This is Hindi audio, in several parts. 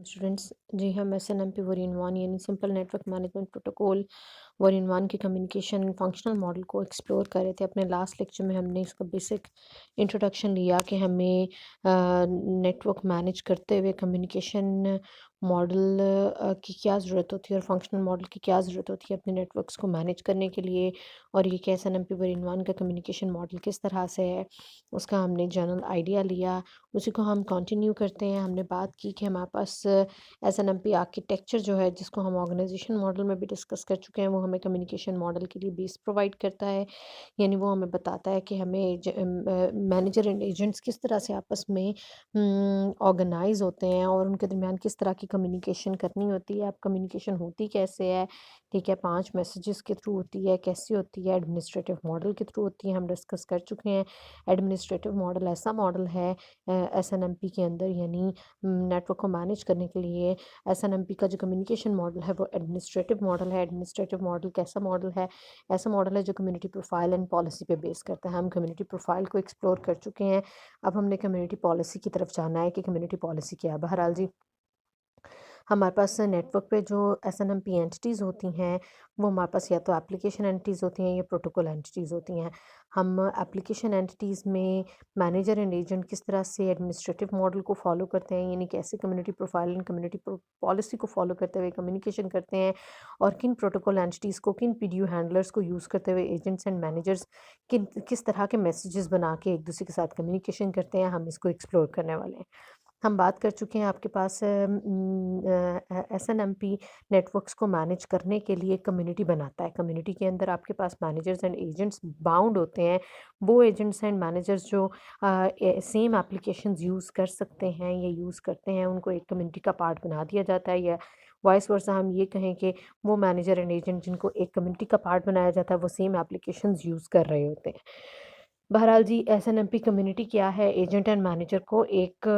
स्टूडेंट्स, जी हम SNMP वर्जन 1 यानी simple network management protocol version 1 के कम्युनिकेशन फंक्शनल मॉडल को एक्सप्लोर कर रहे थे। अपने लास्ट लेक्चर में हमने इसका बेसिक इंट्रोडक्शन लिया कि हमें नेटवर्क मैनेज करते हुए कम्युनिकेशन मॉडल की क्या ज़रूरत होती है और फंक्शनल मॉडल की क्या ज़रूरत होती है अपने नेटवर्क्स को मैनेज करने के लिए, और ये कि SNMP वर्जन 1 का कम्युनिकेशन मॉडल किस तरह से है उसका हमने जनरल आइडिया लिया। उसी को हम कंटिन्यू करते हैं। हमने बात की कि हमारे पास SNMP आर्किटेक्चर जो है, जिसको हम ऑर्गेनाइजेशन मॉडल में भी डिस्कस कर चुके हैं, वो हमें कम्युनिकेशन मॉडल के लिए बेस प्रोवाइड करता है। यानी वो हमें बताता है कि हमें मैनेजर एंड एजेंट्स किस तरह से आपस में ऑर्गेनाइज होते हैं और उनके दरमियान किस तरह की कम्युनिकेशन करनी होती है। अब कम्युनिकेशन होती कैसे है, ठीक है, 5 मैसेजेस के थ्रू होती है, कैसी होती है, एडमिनिस्ट्रेटिव मॉडल के थ्रू होती है, हम डिस्कस कर चुके हैं। एडमिनिस्ट्रेटिव मॉडल ऐसा मॉडल है SNMP के अंदर, यानी नेटवर्क को मैनेज करने के लिए SNMP का जो कम्युनिकेशन मॉडल है वो एडमिनिस्ट्रेटिव मॉडल है। एडमिनिस्ट्रेटिव मॉडल कैसा मॉडल है? ऐसा मॉडल है जो कम्युनिटी प्रोफाइल एंड पॉलिसी पे बेस करता है। हम कम्युनिटी प्रोफाइल को एक्सप्लोर कर चुके हैं। अब हमने कम्युनिटी पॉलिसी की तरफ जाना है कि कम्युनिटी पॉलिसी क्या है। बहरहाल जी, हमारे पास नेटवर्क पे जो SNMP एंटिटीज़ होती हैं, वो हमारे पास या तो एप्लीकेशन एंटिटीज़ होती हैं या प्रोटोकॉल एंटिटीज़ होती हैं। हम एप्लीकेशन एंटिटीज़ में मैनेजर एंड एजेंट किस तरह से एडमिनिस्ट्रेटिव मॉडल को फॉलो करते हैं, यानी कैसे community profile and community policy को फॉलो करते हुए कम्युनिकेशन करते हैं, और किन प्रोटोकॉल एंटिटीज़ को, किन PDU हैंडलर्स को यूज़ करते हुए एजेंट्स एंड मैनेजर्स किस तरह के मैसेजेस बना के एक दूसरे के साथ कम्युनिकेशन करते हैं, हम इसको एक्सप्लोर करने वाले हैं। हम बात कर चुके हैं आपके पास SNMP नेटवर्क्स को मैनेज करने के लिए कम्युनिटी बनाता है। कम्युनिटी के अंदर आपके पास मैनेजर्स एंड एजेंट्स बाउंड होते हैं। वो एजेंट्स एंड मैनेजर्स जो सेम एप्लीकेशंस यूज़ कर सकते हैं या यूज़ करते हैं, उनको एक कम्युनिटी का पार्ट बना दिया जाता है, या वाइस वर्सा हम ये कहें कि वो मैनेजर एंड एजेंट जिनको एक कम्युनिटी का पार्ट बनाया जाता है, वो सेम एप्लीकेशंस यूज़ कर रहे होते हैं। बहरहाल जी, SNMP कम्युनिटी क्या है? एजेंट एंड मैनेजर को एक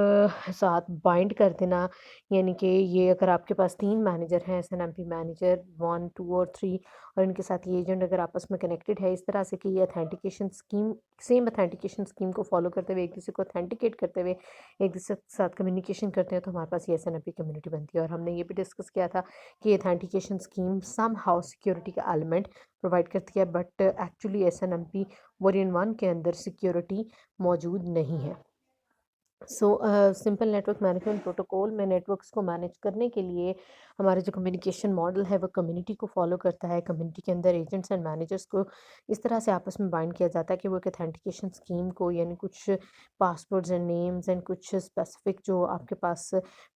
साथ बाइंड कर देना, यानी कि ये अगर आपके पास 3 मैनेजर हैं, SNMP मैनेजर 1, 2 और 3, और इनके साथ ये एजेंट अगर आपस में कनेक्टेड है इस तरह से कि ये authentication scheme, same authentication scheme को फॉलो करते हुए, एक दूसरे को ऑथेंटिकेट करते हुए एक दूसरे के साथ कम्युनिकेशन करते हैं, तो हमारे पास ये SNMP कम्युनिटी बनती है। और हमने ये भी डिस्कस किया था कि authentication scheme somehow security का एलिमेंट प्रोवाइड करती है, बट एक्चुअली SNMP वर्जन 1 के अंदर सिक्योरिटी मौजूद नहीं है। सिंपल नेटवर्क मैनेजमेंट प्रोटोकॉल में नेटवर्क्स को मैनेज करने के लिए हमारा जो कम्युनिकेशन मॉडल है वो कम्युनिटी को फॉलो करता है। कम्युनिटी के अंदर एजेंट्स एंड मैनेजर्स को इस तरह से आपस में बाइंड किया जाता है कि वो एक ऑथेंटिकेशन स्कीम को, यानी कुछ पासवर्ड्स एंड नेम्स एंड कुछ स्पेसिफिक जो आपके पास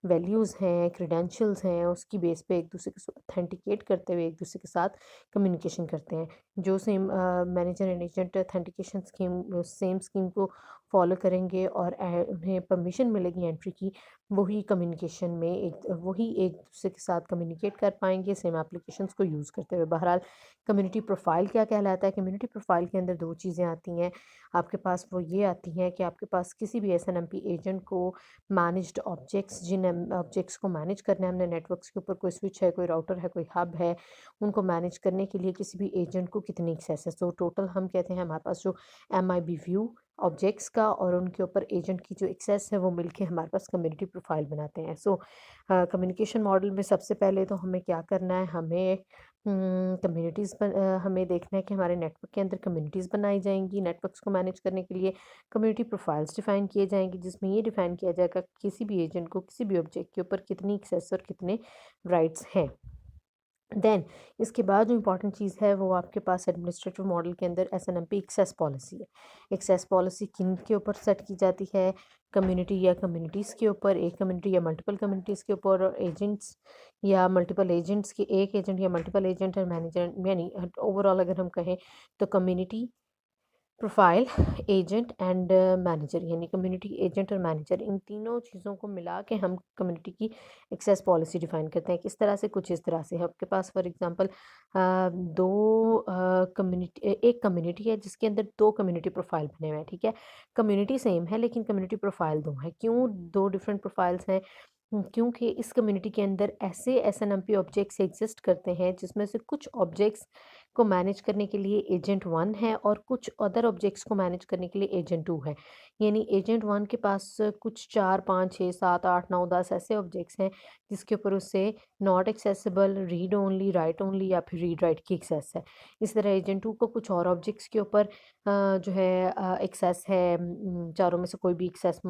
वैल्यूज़ हैं, क्रेडेंशियल्स हैं, उसकी बेस पे एक दूसरे को ऑथेंटिकेट करते हुए एक दूसरे के साथ कम्युनिकेशन करते हैं। जो same manager and agent authentication scheme, same scheme को फॉलो करेंगे और उन्हें परमिशन मिलेगी एंट्री की, वही कम्युनिकेशन में वही एक दूसरे के साथ कम्युनिकेट कर पाएंगे सेम एप्लीकेशंस को यूज़ करते हुए। बहरहाल, कम्युनिटी प्रोफाइल क्या कहलाता है? कम्युनिटी प्रोफाइल के अंदर 2 चीज़ें आती हैं आपके पास। वो ये आती हैं कि आपके पास किसी भी SNMP एजेंट को मैनेज्ड ऑब्जेक्ट्स, जिन ऑब्जेक्ट्स को मैनेज करना है हमने, नेटवर्क्स के ऊपर कोई स्विच है, कोई राउटर है, कोई हब है, उनको मैनेज करने के लिए किसी भी एजेंट को कितनी एक्सेस है। तो टोटल हम कहते हैं हमारे पास जो MIB व्यू ऑब्जेक्ट्स का और उनके ऊपर एजेंट की जो एक्सेस है, वो मिलके हमारे पास कम्युनिटी प्रोफाइल बनाते हैं। कम्युनिकेशन मॉडल में सबसे पहले तो हमें क्या करना है, हमें हमें देखना है कि हमारे नेटवर्क के अंदर कम्युनिटीज़ बनाई जाएंगी। नेटवर्क्स को मैनेज करने के लिए कम्युनिटी प्रोफाइल्स डिफाइन किए जाएंगे, जिसमें ये डिफाइन किया जाएगा कि किसी भी एजेंट को किसी भी ऑब्जेक्ट के ऊपर कितनी एक्सेस और कितने राइट्स हैं। देन इसके बाद जो इम्पोर्टेंट चीज़ है वो आपके पास एडमिनिस्ट्रेटिव मॉडल के अंदर SNMP एक्सेस पॉलिसी है। एक्सेस पॉलिसी किन के ऊपर सेट की जाती है? कम्युनिटी या कम्युनिटीज़ के ऊपर, एक कम्युनिटी या मल्टीपल कम्युनिटीज़ के ऊपर, और एजेंट्स या मल्टीपल एजेंट्स के, एक एजेंट या मल्टीपल एजेंट और मैनेजर, यानी ओवरऑल अगर हम कहें तो community profile, agent and manager, यानी कम्युनिटी, एजेंट और मैनेजर, इन तीनों चीज़ों को मिला के हम कम्युनिटी की एक्सेस पॉलिसी डिफाइन करते हैं। किस तरह से? कुछ इस तरह से है आपके पास फॉर एग्जांपल दो कम्युनिटी, एक कम्युनिटी है जिसके अंदर 2 कम्युनिटी प्रोफाइल बने हुए हैं, ठीक है। कम्युनिटी सेम है लेकिन कम्युनिटी प्रोफाइल 2 है। क्यों 2 डिफरेंट प्रोफाइल्स हैं? क्योंकि इस कम्युनिटी के अंदर ऐसे SNMP ऑब्जेक्ट्स एग्जिस्ट करते हैं जिसमें से कुछ ऑब्जेक्ट्स को मैनेज करने के लिए एजेंट 1 है और कुछ अदर ऑब्जेक्ट्स को मैनेज करने के लिए एजेंट 2 है। यानी एजेंट 1 के पास कुछ 4, 5, 6, 7, 8, 9, 10 ऐसे ऑब्जेक्ट्स हैं जिसके ऊपर उसे not accessible, read only, right only या फिर रीड राइट की एक्सेस है। इस तरह एजेंट 2 को कुछ और ऑब्जेक्ट्स के ऊपर जो है एक्सेस है, चारों में से कोई भी एक्सेस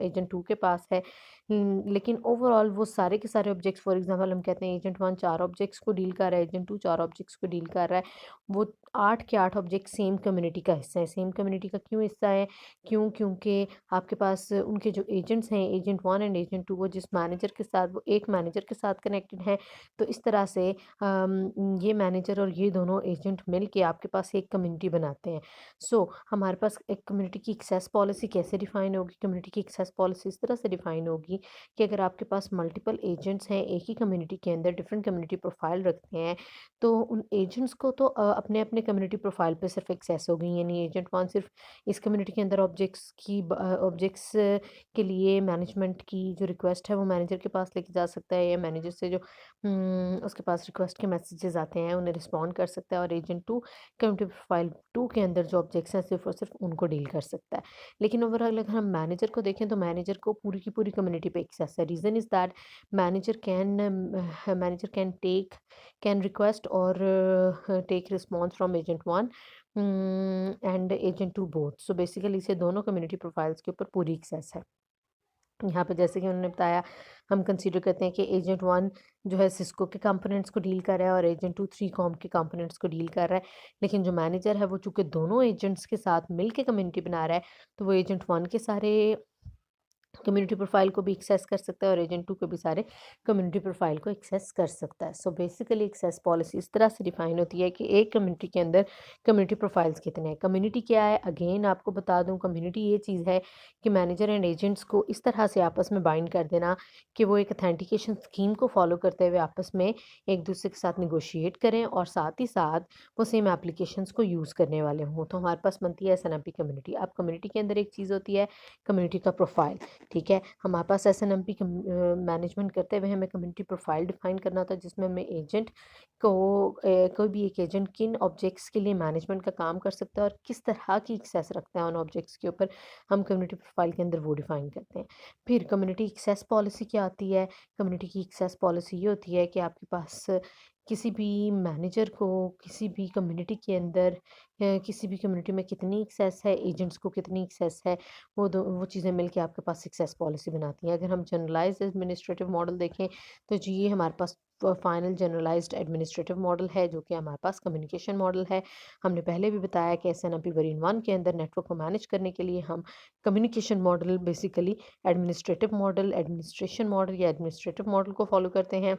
एजेंट 2 के पास है। लेकिन ओवरऑल वो सारे के सारे ऑब्जेक्ट्स, फॉर एग्जांपल हम कहते हैं एजेंट 1 4 ऑब्जेक्ट्स को डील कर रहा है, एजेंट 2 4 ऑब्जेक्ट्स को डील कर रहा है। वो 8 के 8 ऑब्जेक्ट सेम कम्युनिटी का हिस्सा है। सेम कम्युनिटी का क्यों हिस्सा है? क्योंकि आपके पास उनके जो एजेंट्स हैं, एजेंट 1 एंड एजेंट 2, वो जिस मैनेजर के साथ, वो एक मैनेजर के साथ कनेक्टेड हैं। तो इस तरह से ये मैनेजर और ये दोनों एजेंट मिल के आपके पास एक कम्युनिटी बनाते हैं। सो हमारे पास एक कम्युनिटी की एक्सेस पॉलिसी कैसे डिफाइन होगी? कम्युनिटी की एक्सेस पॉलिसी इस तरह से डिफाइन होगी कि अगर आपके पास मल्टीपल एजेंट्स हैं एक ही कम्युनिटी के अंदर, डिफरेंट कम्युनिटी प्रोफाइल रखते हैं, तो उन एजेंट्स को तो अपने अपने कम्युनिटी प्रोफाइल पे सिर्फ एक्सेस होगी। यानी एजेंट 1 सिर्फ इस कम्युनिटी के अंदर ऑब्जेक्ट्स के लिए मैनेजमेंट की जो रिक्वेस्ट है वो मैनेजर के पास लेके जा सकता है, या मैनेजर से जो उसके पास रिक्वेस्ट के मैसेजेस आते हैं उन्हें रिस्पॉन्ड कर सकता है, और एजेंट 2 कम्युनिटी प्रोफाइल 2 के अंदर जो ऑब्जेक्ट्स हैं सिर्फ और सिर्फ उनको डील कर सकता है। लेकिन ओवरऑल अगर हम मैनेजर को देखें तो मैनेजर को पूरी की पूरी कम्युनिटी पे एक्सेस है। Reason is that manager can request और take response from agent 1 and agent 2 both. So basically इसे दोनों कम्युनिटी प्रोफाइल्स के ऊपर पूरी एक्सेस है। यहाँ पे जैसे कि उन्होंने बताया, हम कंसीडर करते हैं कि एजेंट 1 जो है सिस्को के कंपोनेंट्स को डील कर रहा है और एजेंट 2 3 कॉम के कंपोनेंट्स को डील कर रहा है। लेकिन जो मैनेजर है वो चूँकि दोनों एजेंट्स के साथ मिल के कम्युनिटी बना रहा है, तो वो एजेंट 1 के सारे कम्युनिटी प्रोफाइल को भी एक्सेस कर सकता है और एजेंट 2 के भी सारे कम्युनिटी प्रोफाइल को एक्सेस कर सकता है। सो बेसिकली एक्सेस पॉलिसी इस तरह से डिफाइन होती है कि एक कम्युनिटी के अंदर कम्युनिटी प्रोफाइल्स कितने हैं। कम्युनिटी क्या है? अगेन आपको बता दूं, कम्युनिटी ये चीज़ है कि मैनेजर एंड एजेंट्स को इस तरह से आपस में बाइंड कर देना कि वो एक अथेंटिकेशन स्कीम को फॉलो करते हुए आपस में एक दूसरे के साथ निगोशिएट करें और साथ ही साथ वो सेम एप्लीकेशंस को यूज़ करने वाले हों। तो हमारे पास बनती है एसएनएमपी कम्युनिटी। अब कम्युनिटी के अंदर एक चीज़ होती है कम्युनिटी का प्रोफाइल। ठीक है, हमारे पास एसएनएमपी मैनेजमेंट करते हुए हमें कम्युनिटी प्रोफाइल डिफाइन करना होता है, जिसमें हमें एजेंट को कोई भी एक एजेंट किन ऑब्जेक्ट्स के लिए मैनेजमेंट का काम कर सकता है और किस तरह की एक्सेस रखता है उन ऑब्जेक्ट्स के ऊपर, हम कम्युनिटी प्रोफाइल के अंदर वो डिफाइन करते हैं। फिर कम्युनिटी एक्सेस पॉलिसी क्या आती है? कम्युनिटी की एक्सेस पॉलिसी ये होती है कि आपके पास किसी भी मैनेजर को किसी भी कम्युनिटी के अंदर किसी भी कम्युनिटी में कितनी एक्सेस है, एजेंट्स को कितनी एक्सेस है, वो चीज़ें मिलके आपके पास सक्सेस पॉलिसी बनाती हैं। अगर हम जनरलाइज्ड एडमिनिस्ट्रेटिव मॉडल देखें तो जी ये हमारे पास फाइनल जनरलाइज्ड एडमिनिस्ट्रेटिव मॉडल है, जो कि हमारे पास कम्युनिकेशन मॉडल है। हमने पहले भी बताया कि एसएनएमपी वर्जन 1 के अंदर नेटवर्क को मैनेज करने के लिए हम communication model, basically administrative model, administration model या एडमिनिस्ट्रेटिव मॉडल को फॉलो करते हैं,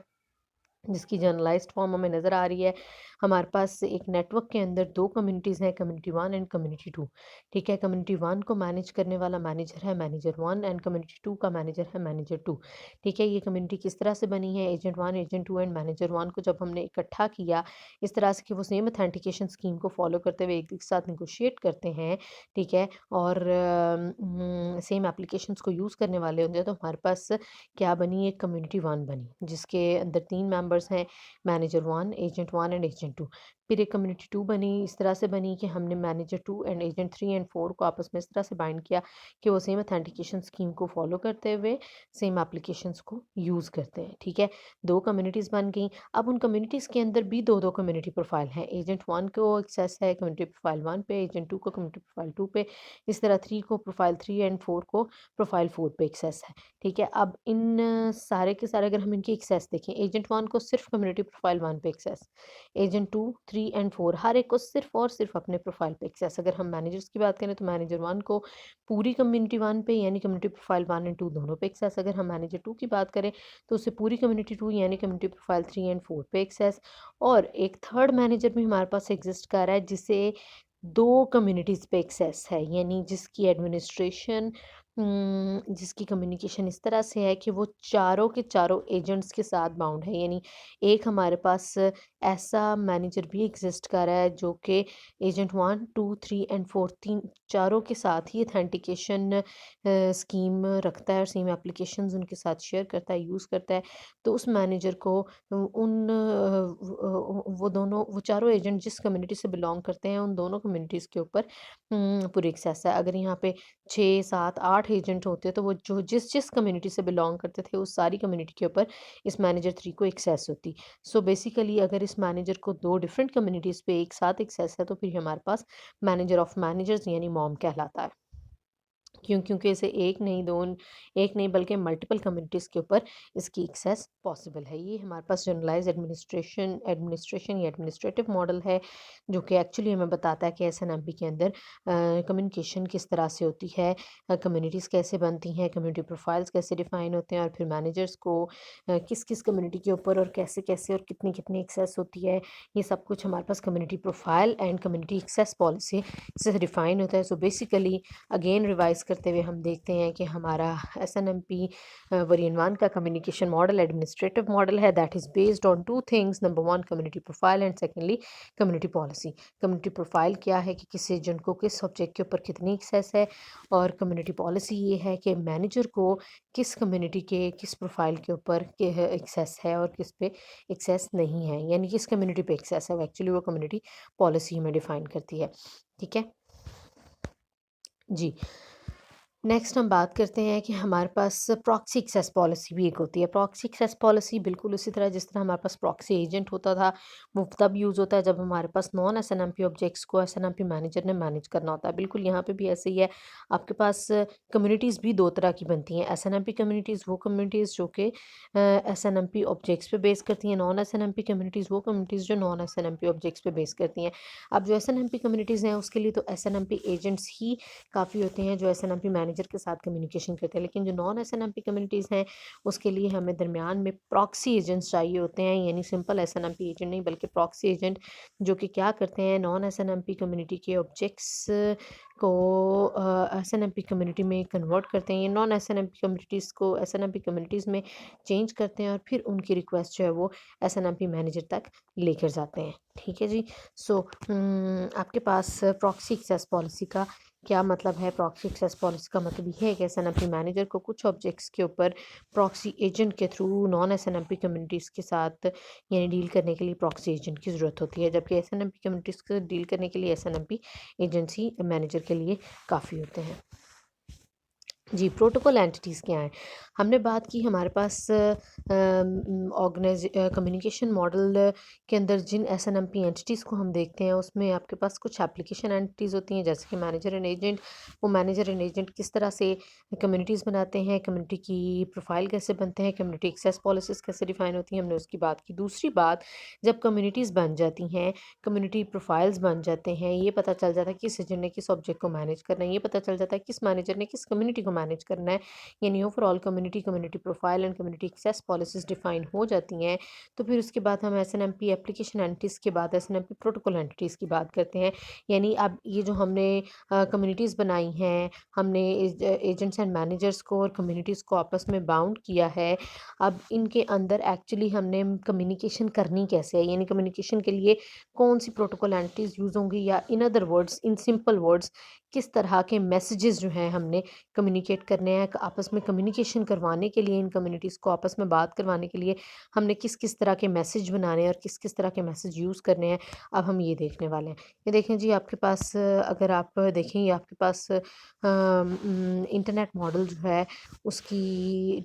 जिसकी जनरलाइज्ड फॉर्म हमें नज़र आ रही है। हमारे पास एक नेटवर्क के अंदर 2 कम्युनिटीज़ हैं, कम्युनिटी 1 एंड कम्युनिटी 2। ठीक है, कम्युनिटी 1 को मैनेज करने वाला मैनेजर है मैनेजर 1 एंड कम्युनिटी 2 का मैनेजर है मैनेजर 2। ठीक है, ये कम्युनिटी किस तरह से बनी है? एजेंट 1, एजेंट 2 एंड मैनेजर 1 को जब हमने इकट्ठा किया, इस तरह से कि वो सेम ऑथेंटिकेशन स्कीम को फॉलो करते हुए एक के साथ नेगोशिएट करते हैं, ठीक है, और सेम एप्लीकेशंस को यूज़ करने वाले होंगे, तो हमारे पास क्या बनी? एक कम्युनिटी 1 बनी, जिसके अंदर 3 मेंबर्स हैं, मैनेजर 1, एजेंट 1 एंड एजेंट 2। फिर एक कम्युनिटी 2 बनी, इस तरह से बनी कि हमने मैनेजर 2 एंड एजेंट 3 एंड 4 को आपस में इस तरह से बाइंड किया कि वो सेम ऑथेंटिकेशन स्कीम को फॉलो करते हुए सेम एप्लीकेशंस को यूज़ करते हैं। ठीक है, 2 कम्युनिटीज़ बन गई। अब उन कम्युनिटीज़ के अंदर भी 2-2 कम्युनिटी प्रोफाइल हैं। एजेंट 1 को एक्सेस है कम्युनिटी प्रोफाइल 1 पे, एजेंट 2 को कम्युनिटी प्रोफाइल 2 पे, इस तरह 3 को प्रोफाइल 3 एंड 4 को प्रोफाइल 4 पे एक्सेस है। ठीक है, अब इन सारे के सारे अगर हम इनकी एक्सेस देखें, एजेंट 1 को सिर्फ कम्युनिटी प्रोफाइल 1 पे एक्सेस, एजेंट 2, 3 एंड 4 हर एक को सिर्फ और सिर्फ अपने प्रोफाइल पे एक्सेस। अगर हम मैनेजर्स की बात करें तो मैनेजर 1 को पूरी कम्युनिटी 1 पे यानी कम्युनिटी प्रोफाइल 1 एंड 2 दोनों पे एक्सेस। अगर हम मैनेजर 2 की बात करें तो उसे पूरी कम्युनिटी 2 यानी कम्युनिटी प्रोफाइल 3 एंड 4 पे एक्सेस। और एक थर्ड मैनेजर भी हमारे पास एग्जिस्ट कर रहा है जिसे 2 कम्युनिटीज़ पे एक्सेस है, यानी जिसकी एडमिनिस्ट्रेशन जिसकी कम्युनिकेशन इस तरह से है कि वो चारों के चारों एजेंट्स के साथ बाउंड है, यानी एक हमारे पास ऐसा मैनेजर भी एग्जिस्ट कर रहा है जो कि एजेंट 1 2 3 एंड 4 तीन चारों के साथ ही अथेंटिकेशन स्कीम रखता है और सेम एप्लीकेशंस उनके साथ शेयर करता है, यूज़ करता है। तो उस मैनेजर को वो चारों एजेंट जिस कम्युनिटी से बिलोंग करते हैं उन दोनों कम्युनिटीज़ के ऊपर पूरी एक्सेस है। अगर यहाँ पे 6 7 8 एजेंट होते तो वो जो जिस कम्युनिटी से बिलोंग करते थे उस सारी कम्युनिटी के ऊपर इस मैनेजर 3 को एक्सेस होती। सो बेसिकली अगर इस मैनेजर को 2 डिफरेंट कम्युनिटीज़ पे एक साथ एक्सेस है तो फिर हमारे पास मैनेजर ऑफ मैनेजर्स यानी मॉम कहलाता है। क्योंकि इसे एक नहीं बल्कि मल्टीपल कम्युनिटीज़ के ऊपर इसकी एक्सेस पॉसिबल है। ये हमारे पास जनरलाइज्ड एडमिनिस्ट्रेशन या एडमिनिस्ट्रेटिव मॉडल है जो कि एक्चुअली हमें बताता है कि एसएनएमपी के अंदर कम्युनिकेशन किस तरह से होती है, कम्युनिटीज़ कैसे बनती हैं, कम्युनिटी प्रोफाइल्स कैसे डिफाइन होते हैं और फिर मैनेजर्स को किस किस कम्युनिटी के ऊपर और कैसे कैसे और कितनी कितनी एक्सेस होती है। ये सब कुछ हमारे पास community profile and community access policy से डिफाइन होता है। सो बेसिकली अगेन रिवाइज करते हुए हम देखते हैं कि हमारा एसएनएमपी वेरिएंट 1 का कम्युनिकेशन मॉडल एडमिनिस्ट्रेटिव मॉडल है that is based on two things, number 1 community profile and secondly community policy. Community profile क्या है कि किस एजेंट को किस सब्जेक्ट के ऊपर कितनी एक्सेस है, और कम्युनिटी पॉलिसी ये है कि मैनेजर को किस कम्युनिटी के किस प्रोफाइल के ऊपर एक्सेस है और किस पे एक्सेस नहीं है, यानी किस कम्युनिटी पे एक्सेस है, एक्चुअली वो कम्युनिटी पॉलिसी में डिफाइन करती है। ठीक है जी। नेक्स्ट हम बात करते हैं कि हमारे पास प्रॉक्सी एक्सेस पॉलिसी भी एक होती है। प्रॉक्सी एक्सेस पॉलिसी बिल्कुल उसी तरह जिस तरह हमारे पास प्रॉक्सी एजेंट होता था, वो तब यूज़ होता है जब हमारे पास नॉन एसएनएमपी ऑब्जेक्ट्स को एसएनएमपी मैनेजर ने मैनेज करना होता है। बिल्कुल यहाँ पे भी ऐसे ही है। आपके पास कम्युनिटीज़ भी दो तरह की बनती हैं। एसएनएमपी कम्युनिटीज़ वो कम्युनिटीज़ जो कि एसएनएमपी ऑब्जेक्ट्स पे बेस करती हैं, नॉन एसएनएमपी कम्युनिटीज़ वो कम्युनिटीज़ जो नॉन एसएनएमपी ऑब्जेक्ट्स पे बेस करती हैं। अब जो एसएनएमपी कम्युनिटीज़ हैं उसके लिए तो एसएनएमपी एजेंट्स ही काफ़ी होते हैं जो एसएनएमपी मैनेजर के साथ कम्युनिकेशन करते हैं, लेकिन जो नॉन एसएनएमपी कम्युनिटीज़ हैं उसके लिए हमें दरमियान में प्रॉक्सी एजेंट्स चाहिए होते हैं, यानी सिंपल एसएनएमपी एजेंट नहीं बल्कि प्रॉक्सी एजेंट जो कि क्या करते हैं, नॉन एसएनएमपी कम्युनिटी के ऑब्जेक्ट्स को एसएनएमपी कम्युनिटी में कन्वर्ट करते हैं, नॉन एसएनएमपी कम्युनिटीज़ को एसएनएमपी कम्युनिटीज़ में चेंज करते हैं और फिर उनकी रिक्वेस्ट जो है वो एसएनएमपी मैनेजर तक लेकर जाते हैं। ठीक है जी। सो आपके पास प्रॉक्सी एक्सेस पॉलिसी का क्या मतलब है? प्रॉक्सी एक्सेस पॉलिसी का मतलब ये है कि एसएनएमपी मैनेजर को कुछ ऑब्जेक्ट्स के ऊपर प्रॉक्सी एजेंट के थ्रू नॉन एसएनएमपी कम्युनिटीज़ के साथ यानी डील करने के लिए प्रॉक्सी एजेंट की ज़रूरत होती है, जबकि एसएनएमपी कम्युनिटीज़ के डील करने के लिए एसएनएमपी एजेंसी मैनेजर के लिए काफ़ी होते हैं। जी, प्रोटोकॉल एंटिटीज़ क्या हैं? हमने बात की हमारे पास कम्युनिकेशन मॉडल के अंदर जिन एसएनएमपी एंटिटीज़ को हम देखते हैं उसमें आपके पास कुछ एप्लीकेशन एंटिटीज़ होती हैं जैसे कि मैनेजर एंड एजेंट। वो मैनेजर एंड एजेंट किस तरह से कम्युनिटीज़ बनाते हैं, कम्युनिटी की प्रोफाइल कैसे बनते हैं, कम्युनिटी एक्सेस पॉलिसीज़ कैसे डिफ़ाइन होती हैं, हमने उसकी बात की। दूसरी बात, जब कम्युनिटीज़ बन जाती हैं, कम्युनिटी प्रोफाइल्स बन जाते हैं, ये पता चल जाता है किस एजेंट ने किस ऑब्जेक्ट को मैनेज करना है, ये पता चल जाता है किस मैनेजर ने किस कम्युनिटी को मैनेज करना है, यानी overall community profile and community access policies define हो जाती हैं। तो फिर उसके बाद हम एसएनएमपी एप्लीकेशन एंटिटीज़ के बाद एसएनएमपी प्रोटोकॉल एंटिटीज़ की बात करते हैं। यानी अब ये जो हमने कम्युनिटीज़ बनाई हैं, हमने एजेंट्स एंड मैनेजर्स को और कम्युनिटीज़ को आपस में बाउंड किया है। अब इनके अंदर एक्चुअली हमने कम्युनिकेशन करनी कैसे है, यानी कम्युनिकेशन के लिए कौन सी प्रोटोकॉल एंटिटीज़ यूज़ होंगी, या in other words, in simple words, किस तरह के मैसेजेस जो हैं हमने कम्युनिकेट करने हैं, आपस में कम्युनिकेशन करवाने के लिए, इन कम्युनिटीज़ को आपस में बात करवाने के लिए हमने किस किस तरह के मैसेज बनाने हैं और किस किस तरह के मैसेज यूज़ करने हैं, अब हम ये देखने वाले हैं। ये देखें जी, आपके पास अगर आप देखें ये आपके पास इंटरनेट मॉडल जो है उसकी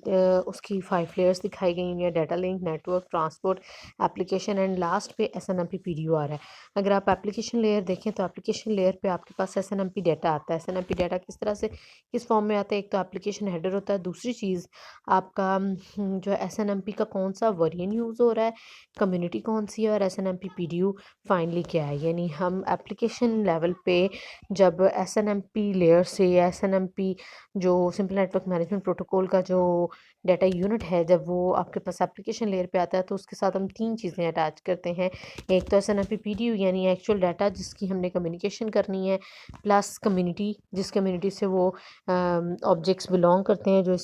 5 लेयर्स दिखाई गई हैं, data link, network, transport, application and last पे एसएनएमपी पीडीयू आ रहा है। अगर आप एप्लीकेशन लेयर देखें तो एप्लीकेशन लेयर पे आपके पास एसएनएमपी डाटा आता है। एसएनएमपी डाटा किस तरह से किस फॉर्म में आता है? एक तो एप्लीकेशन हेडर होता है, दूसरी चीज़ आपका जो एसएनएमपी का कौन सा वर्जन यूज़ हो रहा है, कम्युनिटी कौन सी है और एसएनएमपी पीडीयू फाइनली क्या है। यानी हम एप्लीकेशन लेवल पे जब एसएनएमपी लेयर से या एसएनएमपी जो सिंपल नेटवर्क मैनेजमेंट प्रोटोकॉल का जो डाटा यूनिट है, जब वो आपके पास एप्लीकेशन लेयर पे आता है तो उसके साथ हम 3 चीज़ें अटैच करते हैं। एक तो एसएनएमपी पीडीयू यानी एक्चुअल डाटा जिसकी हमने कम्युनिकेशन करनी है, प्लस जिस कम्युनिटी से वो ऑब्जेक्ट्स बिलोंग करते हैं, जो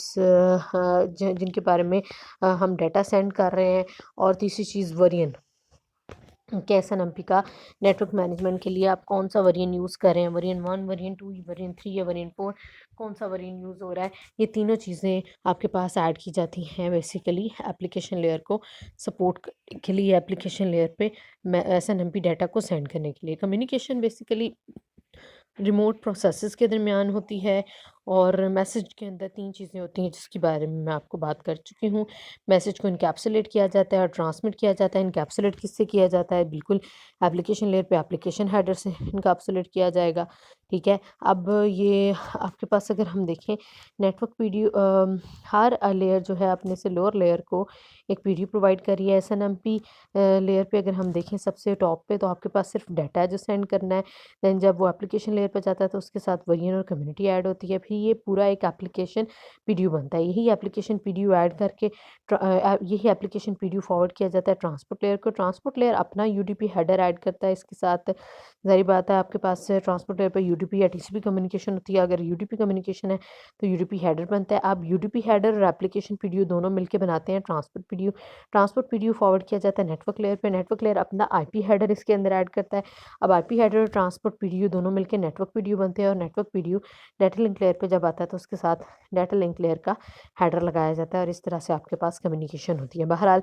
जिनके बारे में हम डाटा सेंड कर रहे हैं। और तीसरी चीज़ वेरिएंट, कि एसएनएमपी का नेटवर्क मैनेजमेंट के लिए आप कौन सा वेरिएंट यूज़ कर रहे हैं, वेरिएंट 1, वेरिएंट 2, वेरिएंट 3 या वेरिएंट 4, कौन सा वेरिएंट यूज़ हो रहा है। ये तीनों चीज़ें आपके पास ऐड की जाती हैं बेसिकली एप्लीकेशन लेयर को सपोर्ट करने के लिए, एप्लीकेशन लेयर पे एसएनएमपी डाटा को सेंड करने के लिए। कम्युनिकेशन बेसिकली रिमोट प्रोसेसेस के दरमियान होती है, और मैसेज के अंदर 3 चीज़ें होती हैं जिसके बारे में मैं आपको बात कर चुकी हूँ। मैसेज को इनकैप्सुलेट किया जाता है और ट्रांसमिट किया जाता है। इनकैप्सुलेट किससे किया जाता है? बिल्कुल एप्लीकेशन लेयर पे एप्लीकेशन हेडर से इनकैप्सुलेट किया जाएगा, ठीक है। अब ये आपके पास अगर हम देखें नेटवर्क पीडीयू, हर लेयर जो है अपने से लोअर लेयर को एक पीडीयू प्रोवाइड कर रही है। एसएनएमपी लेयर पे अगर हम देखें सबसे टॉप पे, तो आपके पास सिर्फ डाटा है जो सेंड करना है। देन जब वो एप्लीकेशन लेयर पर जाता है तो उसके साथ वेरिएंट और कम्युनिटी ऐड होती है। फिर ये पूरा एक एप्लीकेशन पीडीयू बनता है। यही एप्लीकेशन पीडीयू ऐड करके यही एप्लीकेशन पीडीयू फॉरवर्ड किया जाता है ट्रांसपोर्ट लेयर को। ट्रांसपोर्ट लेयर अपना यूडीपी हेडर ऐड करता है इसके साथ। ज़ाहिर बात है आपके पास ट्रांसपोर्ट लेयर पर यूडीपी या टीसीपी कम्युनिकेशन होती है। अगर यूडीपी कम्युनिकेशन है तो यूडीपी हेडर बनता है। अब यूडीपी हेडर और एप्लीकेशन पीडीयू दोनों मिलकर बनाते हैं transport PDU. Transport PDU forward किया जाता है नेटवर्क लेयर पे। नेटवर्क लेयर अपना आईपी हेडर इसके अंदर ऐड करता है। अब आईपी हेडर और ट्रांसपोर्ट पीडीयू दोनों मिलकर नेटवर्क पीडीयू बनते हैं, और network PDU data link layer पे जब आता है तो उसके साथ डाटा लिंक लेयर का हेडर लगाया जाता है, और इस तरह से आपके पास कम्युनिकेशन होती है। बहरहाल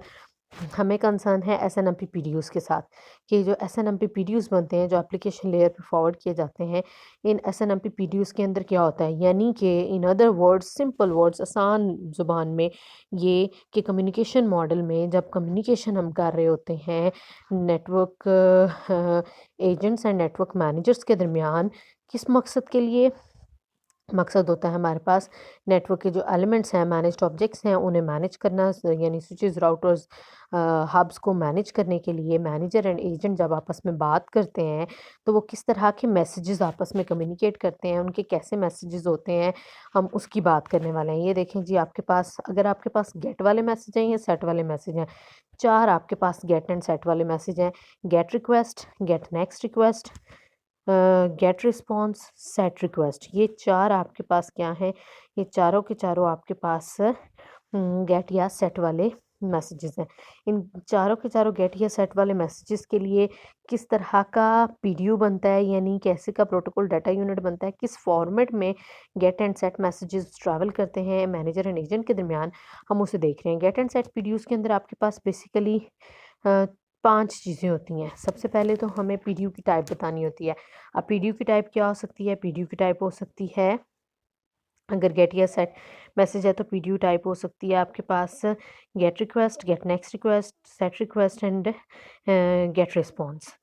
हमें कंसर्न है एसएनएमपी पीडीयूज़ के साथ, कि जो एसएनएमपी पीडीयूज़ बनते हैं जो एप्लीकेशन लेयर पे फॉरवर्ड किए जाते हैं, इन एसएनएमपी पीडीयूज़ के अंदर क्या होता है, यानी कि in other words, simple words, आसान ज़ुबान में ये कि कम्युनिकेशन मॉडल में जब कम्युनिकेशन हम कर रहे होते हैं network agents and network managers के दरमियान, किस मकसद के लिए मकसद होता है हमारे पास नेटवर्क के जो एलिमेंट्स हैं, मैनेज्ड ऑब्जेक्ट्स हैं, उन्हें मैनेज करना, यानी स्विचेस, राउटर्स, हब्स को मैनेज करने के लिए मैनेजर एंड एजेंट जब आपस में बात करते हैं तो वो किस तरह के मैसेजेस आपस में कम्युनिकेट करते हैं, उनके कैसे मैसेजेस होते हैं, हम उसकी बात करने वाले हैं। ये देखें जी, आपके पास अगर आपके पास गेट वाले मैसेज हैं या सेट वाले मैसेज हैं, 4 आपके पास गेट एंड सेट वाले मैसेज हैं। Get request, get next request, get response, set request, ये 4 आपके पास क्या हैं? ये चारों के चारों आपके पास गेट या सेट वाले मैसेजेस हैं। इन चारों के चारों गेट या सेट वाले मैसेजेस के लिए किस तरह का पीडीयू बनता है, यानी कैसे का प्रोटोकॉल डाटा यूनिट बनता है, किस फॉर्मेट में get and set messages travel करते हैं मैनेजर एंड एजेंट के दरमियान, हम उसे देख रहे हैं। गेट एंड सेट पीडीयूज़ के अंदर आपके पास बेसिकली 5 चीज़ें होती हैं। सबसे पहले तो हमें पीडीयू की टाइप बतानी होती है। अब पीडीयू की टाइप क्या हो सकती है? पीडीयू की टाइप हो सकती है, अगर गेट या सेट मैसेज है तो पीडीयू टाइप हो सकती है आपके पास get request, get next request, set request and get response.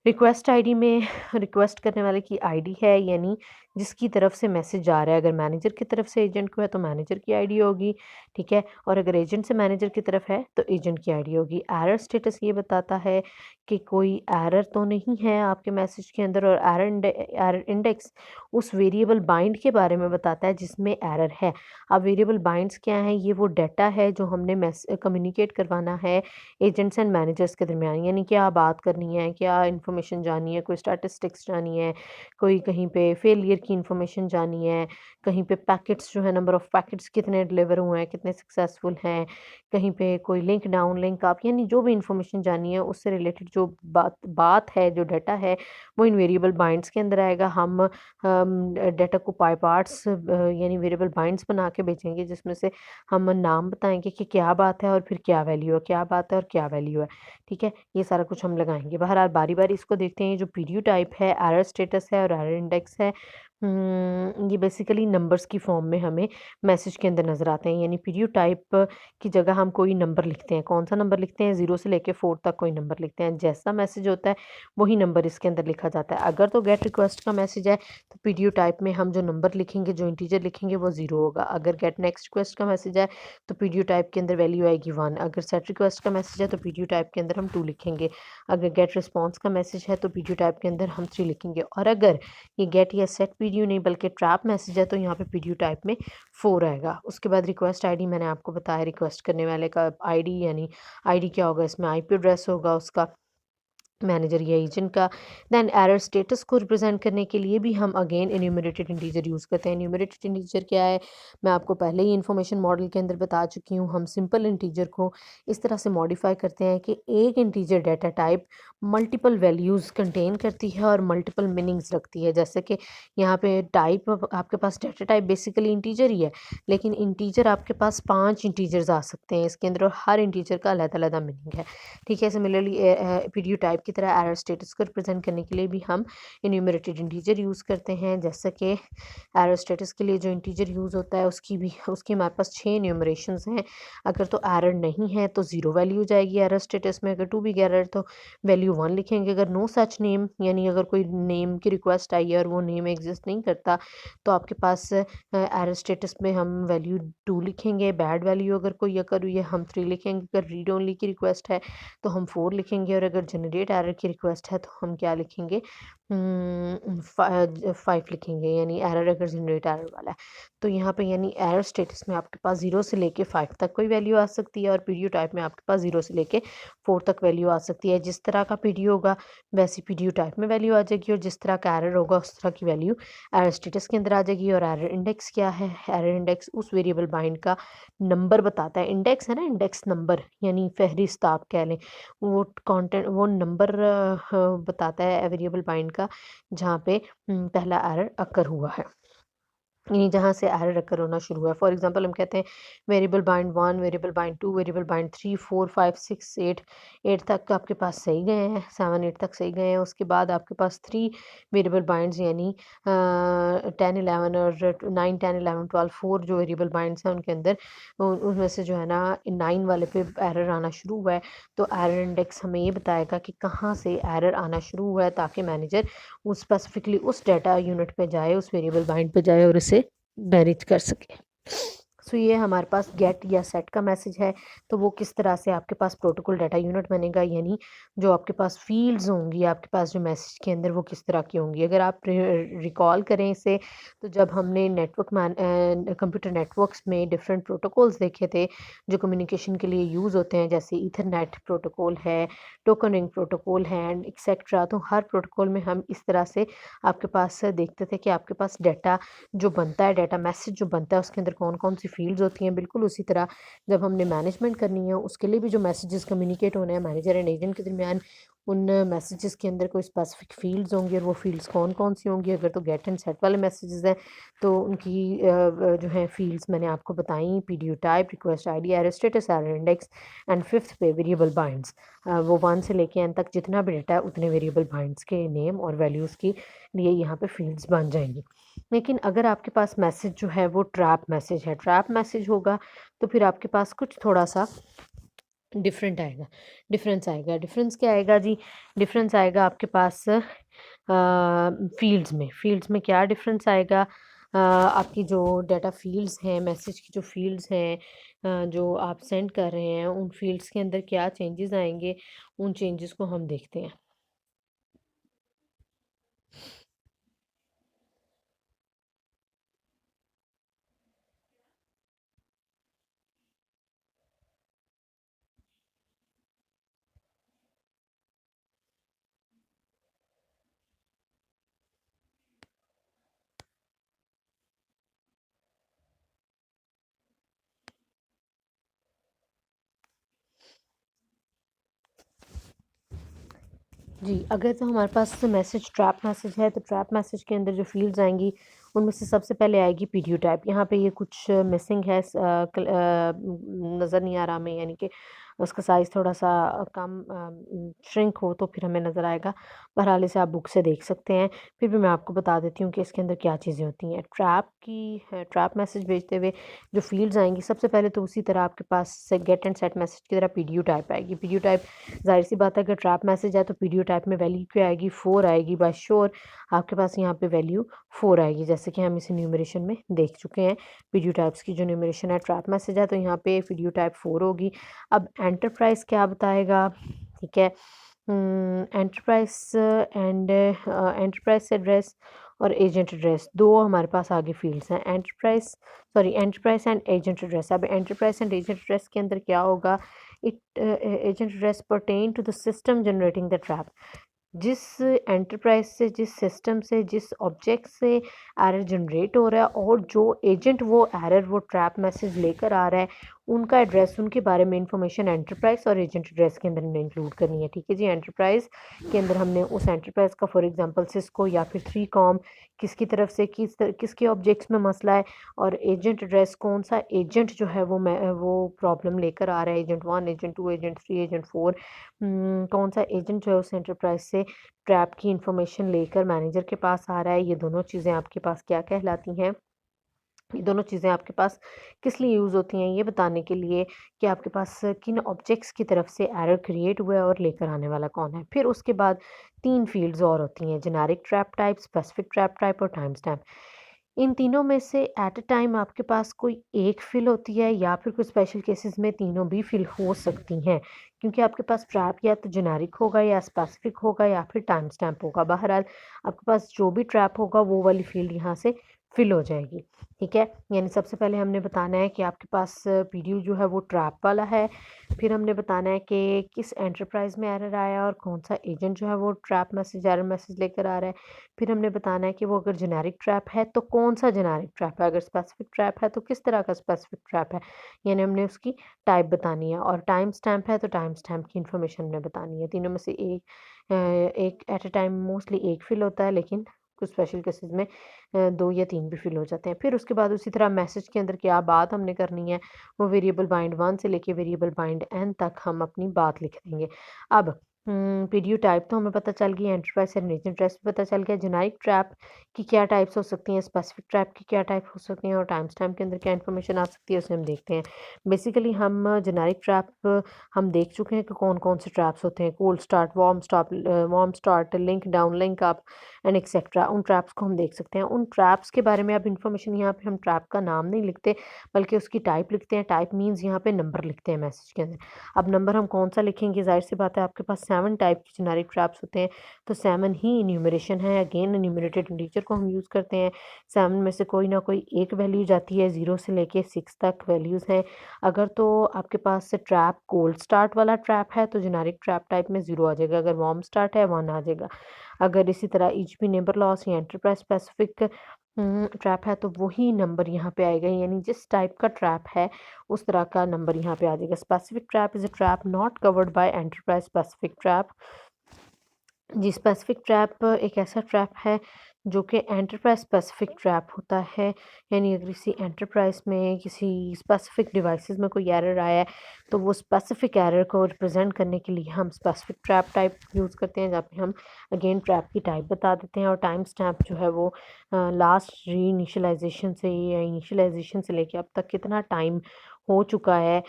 Request ID में रिक्वेस्ट करने वाले की आईडी है, यानी जिसकी तरफ से मैसेज जा रहा है। अगर मैनेजर की तरफ से एजेंट को है तो मैनेजर की आईडी होगी, ठीक है। और अगर एजेंट से मैनेजर की तरफ है तो एजेंट की आईडी होगी। एरर स्टेटस ये बताता है कि कोई एरर तो नहीं है आपके मैसेज के अंदर, और एरर इंडेक्स उस वेरिएबल बाइंड के बारे में बताता है जिसमें एरर है। अब वेरिएबल बाइंड्स क्या हैं? ये वो डाटा है जो हमने कम्युनिकेट करवाना है एजेंट्स एंड मैनेजर्स के दरमियान, यानी क्या बात करनी है, क्या इन्फॉर्मेशन जानी है, कोई स्टैटिस्टिक्स जानी है, कोई कहीं पे फेलियर की इन्फॉर्मेशन जानी है, कहीं पे पैकेट्स जो है, नंबर ऑफ़ पैकेट्स कितने डिलीवर हुए हैं, कितने सक्सेसफुल हैं, कहीं पे कोई लिंक डाउन, लिंक अप, यानी जो भी इन्फॉर्मेशन जानी है उससे रिलेटेड जो बात है, जो डाटा है, वो इन वेरिएबल बाइंड्स के अंदर आएगा। हम डाटा को पाई पार्ट्स यानी वेरिएबल बाइंड्स बना के भेजेंगे, जिसमें से हम नाम बताएंगे कि क्या बात है और फिर क्या वैल्यू है, क्या बात है और क्या वैल्यू है, ठीक है। ये सारा कुछ हम लगाएंगे। बहरहाल बारी बारी इसको देखते हैं। जो पीडीयू टाइप है, एरर स्टेटस है और एरर इंडेक्स है, ये बेसिकली नंबर्स की फॉर्म में हमें मैसेज के अंदर नज़र आते हैं। यानी पीडीयू टाइप की जगह हम कोई नंबर लिखते हैं। कौन सा नंबर लिखते हैं? 0 से लेके 4 तक कोई नंबर लिखते हैं। जैसा मैसेज होता है वही नंबर इसके अंदर लिखा जाता है। अगर तो गेट रिक्वेस्ट का मैसेज है तो पीडीयू टाइप में हम जो नंबर लिखेंगे, जो इंटीजर लिखेंगे, वो 0 होगा। अगर गेट नेक्स्ट रिक्वेस्ट का मैसेज है तो पीडीयू टाइप के अंदर वैल्यू आएगी 1। अगर सेट रिक्वेस्ट का मैसेज है तो पीडीयू टाइप के अंदर हम 2 लिखेंगे। अगर गेट रिस्पॉन्स का मैसेज है तो पीडीयू टाइप के अंदर हम 3 लिखेंगे। और अगर ये गेट या सेट पीडीयू नहीं बल्कि ट्रैप मैसेज है तो यहाँ पे पीडीयू टाइप में 4 आएगा। उसके बाद रिक्वेस्ट आईडी मैंने आपको बताया, रिक्वेस्ट करने वाले का आईडी, यानी आईडी क्या होगा? इसमें आईपी एड्रेस होगा उसका, मैनेजर या एजेंट का। देन एरर स्टेटस को रिप्रेजेंट करने के लिए भी हम अगेन एन्यूमरेटेड इंटीजर यूज़ करते हैं। एन्यूमरेटेड इंटीजर क्या है, मैं आपको पहले ही इन्फॉर्मेशन मॉडल के अंदर बता चुकी हूँ। हम सिंपल इंटीजर को इस तरह से मॉडिफाई करते हैं कि एक integer data type multiple values contain करती है और मल्टीपल मीनिंग्स रखती है। जैसे कि यहाँ पे टाइप आपके पास डाटा टाइप बेसिकली इंटीजर ही है, लेकिन इंटीजर आपके पास 5 इंटीजर्स आ सकते हैं इसके अंदर और हर इंटीजर का अलग-अलग मीनिंग है। ठीक है, सिमिलरली पीडीयू टाइप की तरह एरर स्टेटस को रिप्रेजेंट करने के लिए भी हम इन्यूमरेटेड इंटीजर यूज़ करते हैं। जैसा कि एरर स्टेटस के लिए जो इंटीजर यूज़ होता है उसकी हमारे पास 6 इन्यूमरेशंस हैं। अगर तो एरर नहीं है तो 0 वैल्यू जाएगी एरर स्टेटस में, अगर टू बिग एरर तो वैल्यू 1 लिखेंगे। अगर नो सच नेम यानी अगर कोई नेम की रिक्वेस्ट आई है और वो नेम एग्जिस्ट नहीं करता तो आपके पास एरर स्टेटस में हम वैल्यू 2 लिखेंगे। बैड वैल्यू अगर ये हम 3 लिखेंगे। अगर रीड ओनली की रिक्वेस्ट है तो हम 4 लिखेंगे और अगर जनरेट एरर की रिक्वेस्ट है तो हम क्या लिखेंगे, 5 लिखेंगे, यानी एरर अगर जनरेट एरर वाला है। तो यहाँ पे यानी एरर स्टेटस में आपके पास 0 से लेके 5 तक कोई वैल्यू आ सकती है और पीडीयू टाइप में आपके पास 0 से लेके 4 तक वैल्यू आ सकती है। जिस तरह का पीडीयू होगा वैसी पीडीयू टाइप में वैल्यू आ जाएगी और जिस तरह का एरर होगा उस तरह की वैल्यू एरर स्टेटस के अंदर आ जाएगी। और एरर इंडेक्स क्या है, एरर इंडेक्स उस वेरिएबल बाइंड का नंबर बताता है। इंडेक्स है ना, इंडेक्स नंबर यानी फहरिस्त आप कह लें, वो कंटेंट वो नंबर बताता है वेरिएबल बाइंड का जहाँ पे पहला एरर अकर हुआ है, यानी जहाँ से एरर अकर होना शुरू हुआ है। फॉर एग्जांपल हम कहते हैं variable bind 1, variable bind 2, variable bind 3, 4, 5, 6, 8, 8 तक तो आपके पास सही गए हैं, 7, 8 तक सही गए हैं। उसके बाद आपके पास 3 वेरिएबल बाइंड्स यानी 10, 11 और 9, 10, 11, 12, 4 जो वेरिएबल बाइंड्स हैं उनके अंदर उनमें से जो है ना 9 वाले पे एरर आना शुरू हुआ है। तो एरर इंडेक्स हमें ये बताएगा कि कहाँ से एरर आना शुरू हुआ है ताकि मैनेजर उस स्पेसिफिकली उस डाटा यूनिट पे जाए, उस वेरिएबल बाइंड पे जाए और इसे मैनेज कर सके। सो ये हमारे पास गेट या सेट का मैसेज है। तो वो किस तरह से आपके पास प्रोटोकॉल डाटा यूनिट बनेगा, यानी जो आपके पास फील्ड्स होंगी आपके पास जो मैसेज के अंदर वो किस तरह की होंगी। अगर आप रिकॉल करें इसे तो जब हमने कंप्यूटर नेटवर्क्स में डिफरेंट प्रोटोकॉल्स देखे थे जो कम्युनिकेशन के लिए यूज़ होते हैं, जैसे ईथरनेट प्रोटोकॉल है, टोकन रिंग प्रोटोकॉल है एंड एक्सेट्रा। तो हर प्रोटोकॉल में हम इस तरह से आपके पास देखते थे कि आपके पास डाटा जो बनता है, डाटा मैसेज जो बनता है उसके अंदर कौन कौन सी फील्ड्स होती हैं। बिल्कुल उसी तरह जब हमने मैनेजमेंट करनी है उसके लिए भी जो मैसेजेस कम्युनिकेट होने हैं मैनेजर एंड एजेंट के दरमियान, उन मैसेजेस के अंदर कोई स्पेसिफिक फील्ड्स होंगी और वो फील्ड्स कौन कौन सी होंगी। अगर तो गेट एंड सेट वाले मैसेजेस हैं तो उनकी जो है फील्ड्स मैंने आपको बताई, PDU type, request ID, error status, error index and fifth पे वेरिएबल बाइंड्स। वो 1 से लेके एन तक जितना भी डाटा है उतने वेरिएबल बाइंड्स के नेम और वैल्यूज़ के लिए यहाँ पे फील्ड्स बन जाएंगी। लेकिन अगर आपके पास मैसेज जो है वो ट्रैप मैसेज है, ट्रैप मैसेज होगा तो फिर आपके पास कुछ थोड़ा-सा डिफरेंट आएगा, डिफरेंस आएगा। डिफरेंस क्या आएगा जी? डिफरेंस आएगा आपके पास फ़ील्ड्स में क्या डिफरेंस आएगा? आपकी जो डाटा फ़ील्ड्स हैं, मैसेज की जो फ़ील्ड्स हैं जो आप सेंड कर रहे हैं, उन फ़ील्ड्स के अंदर क्या चेंजेज़ आएँगे, उन चेंजेज़ को हम देखते हैं। जी, अगर तो हमारे पास मैसेज ट्रैप मैसेज है तो ट्रैप मैसेज के अंदर जो फ़ील्ड्स आएँगी उनमें से सबसे पहले आएगी पीडीयू टाइप। यहाँ पे ये कुछ मिसिंग है, नज़र नहीं आ रहा हमें, यानी कि उसका साइज़ थोड़ा-सा कम श्रिंक हो तो फिर हमें नज़र आएगा। बहरहाल इसे आप बुक से देख सकते हैं। फिर भी मैं आपको बता देती हूँ कि इसके अंदर क्या चीज़ें होती हैं। ट्रैप मैसेज भेजते हुए जो फ़ील्ड्स आएँगी सबसे पहले तो उसी तरह आपके पास से गेट एंड सेट मैसेज की तरह पीडीयू टाइप आएगी। पीडीयू टाइप ज़ाहिर-सी बात है अगर ट्रैप मैसेज है तो पीडीयू टाइप में वैल्यू क्या आएगी, 4 आएगी बाय श्योर। आपके पास यहाँ पे वैल्यू 4 आएगी जैसे कि हम इसे न्यूमरेशन में देख चुके हैं। पीडीयू टाइप्स की जो न्यूमरेशन है, ट्रैप मैसेज है तो यहाँ पे पीडीयू टाइप 4 होगी। अब एंटरप्राइज़ क्या बताएगा, ठीक है? एंटरप्राइज़ एंड एंटरप्राइज़ एड्रेस और एजेंट एड्रेस, दो हमारे पास आगे फील्ड्स हैं, एंटरप्राइज एंड एजेंट एड्रेस। अब एंटरप्राइज एंड एजेंट एड्रेस के अंदर क्या होगा, it agent address pertain to the system generating the trap. जिस एंटरप्राइज से, जिस सिस्टम से, जिस ऑब्जेक्ट से एरर जनरेट हो रहा है और जो एजेंट वो एरर, वो ट्रैप मैसेज लेकर आ रहा है, उनका एड्रेस, उनके बारे में इंफॉर्मेशन एंटरप्राइज और एजेंट एड्रेस के अंदर हमने इंक्लूड करनी है। ठीक है जी। एंटरप्राइज के अंदर हमने उस एंटरप्राइज का, फॉर एग्जांपल सिस्को या फिर 3कॉम, किसकी तरफ से किसके ऑब्जेक्ट्स में मसला है, और एजेंट एड्रेस कौन सा एजेंट जो है वो प्रॉब्लम लेकर आ रहा है, एजेंट 1, एजेंट 2, एजेंट 3, एजेंट 4, कौन सा एजेंट जो है उस एंटरप्राइज से ट्रैप की इंफॉर्मेशन लेकर मैनेजर के पास आ रहा है। ये दोनों चीज़ें आपके पास क्या कहलाती हैं, ये दोनों चीज़ें आपके पास किस लिए यूज़ होती हैं, ये बताने के लिए कि आपके पास किन ऑब्जेक्ट्स की तरफ से एरर क्रिएट हुआ है और लेकर आने वाला कौन है। फिर उसके बाद 3 फील्ड्स और होती हैं, generic trap type, specific trap type और टाइम स्टैम्प। इन तीनों में से एट अ टाइम आपके पास कोई एक फिल होती है या फिर कुछ स्पेशल केसेस में तीनों भी फिल हो सकती हैं, क्योंकि आपके पास ट्रैप या तो जेनेरिक होगा या स्पेसिफिक होगा या फिर टाइम स्टैम्प होगा। बहरहाल आपके पास जो भी ट्रैप होगा वो वाली फील्ड यहाँ से फिल हो जाएगी। ठीक है, यानी सबसे पहले हमने बताना है कि आपके पास पीडीयू जो है वो ट्रैप वाला है। फिर हमने बताना है कि किस एंटरप्राइज में एरर आया और कौन सा एजेंट जो है वो ट्रैप मैसेज, एरर मैसेज लेकर आ रहा है। फिर हमने बताना है कि वो अगर जेनेरिक ट्रैप है तो कौन सा जेनेरिक ट्रैप है, अगर स्पेसिफिक ट्रैप है तो किस तरह का स्पेसिफिक ट्रैप है, यानी हमने उसकी टाइप बतानी है। और टाइम स्टैम्प है तो टाइम स्टैम्प की इन्फॉर्मेशन हमने बतानी है। तीनों में से एक एट अ टाइम मोस्टली एक फिल होता है, लेकिन कुछ स्पेशल केसेस में 2 या 3 भी फिल हो जाते हैं। फिर उसके बाद उसी तरह मैसेज के अंदर क्या बात हमने करनी है, वो वेरिएबल बाइंड 1 से लेके वेरिएबल बाइंड n तक हम अपनी बात लिख देंगे। अब पीडीयू टाइप तो हमें पता चल गई, एंटरप्राइज एंड एजेंट एड्रेस भी पता चल गया, जेनेरिक ट्रैप की क्या टाइप्स हो सकती हैं, स्पेसिफिक ट्रैप की क्या टाइप हो सकती हैं और टाइम स्टैम्प के अंदर क्या इन्फॉर्मेशन आ सकती है, उसे हम देखते हैं। बेसिकली हम जेनेरिक ट्रैप हम देख चुके हैं कि कौन-कौन से ट्रैप्स होते हैं, cold start, warm start, link down, link up and etcetera. उन ट्रैप्स को हम देख सकते हैं। उन ट्रैप्स के बारे में अब इन्फॉर्मेशन यहाँ पे हम ट्रैप का नाम नहीं लिखते, बल्कि उसकी टाइप लिखते हैं। टाइप मीन्स यहाँ पे नंबर लिखते हैं मैसेज के अंदर। अब नंबर हम कौन सा लिखेंगे, जाहिर सी बात है आपके पास 7 टाइप के जेनेरिक ट्रैप्स होते हैं, तो 7 ही इन्यूमरेशन है। अगेन एन्यूमरेटेड इंटीजर को हम यूज़ करते हैं। 7 में से कोई ना कोई एक वैल्यू जाती है, 0 से लेके 6 तक वैल्यूज़ हैं। अगर तो आपके पास ट्रैप कोल्ड स्टार्ट वाला ट्रैप है तो जेनेरिक ट्रैप टाइप में 0 आ जाएगा, अगर वार्म स्टार्ट है 1 आ जाएगा। अगर इसी तरह ईच-बी नेबर लॉस या एंटरप्राइज स्पेसिफिक ट्रैप है तो वही नंबर यहाँ पे आएगा, यानी जिस टाइप का ट्रैप है उस तरह का नंबर यहाँ पे आ जाएगा। Specific trap is a trap not covered by enterprise specific trap. जी, स्पेसिफिक ट्रैप एक ऐसा ट्रैप है जो कि एंटरप्राइज स्पेसिफिक ट्रैप होता है, यानी अगर किसी एंटरप्राइज में किसी स्पेसिफिक डिवाइसेस में कोई एरर आया है तो वो स्पेसिफिक एरर को रिप्रेजेंट करने के लिए हम स्पेसिफिक ट्रैप टाइप यूज़ करते हैं, जहाँ पे हम अगेन ट्रैप की टाइप बता देते हैं। और टाइम स्टैम्प जो है वो लास्ट री इनिशियलाइजेशन से या इनिशियलाइजेशन से लेके अब तक कितना टाइम हो चुका है,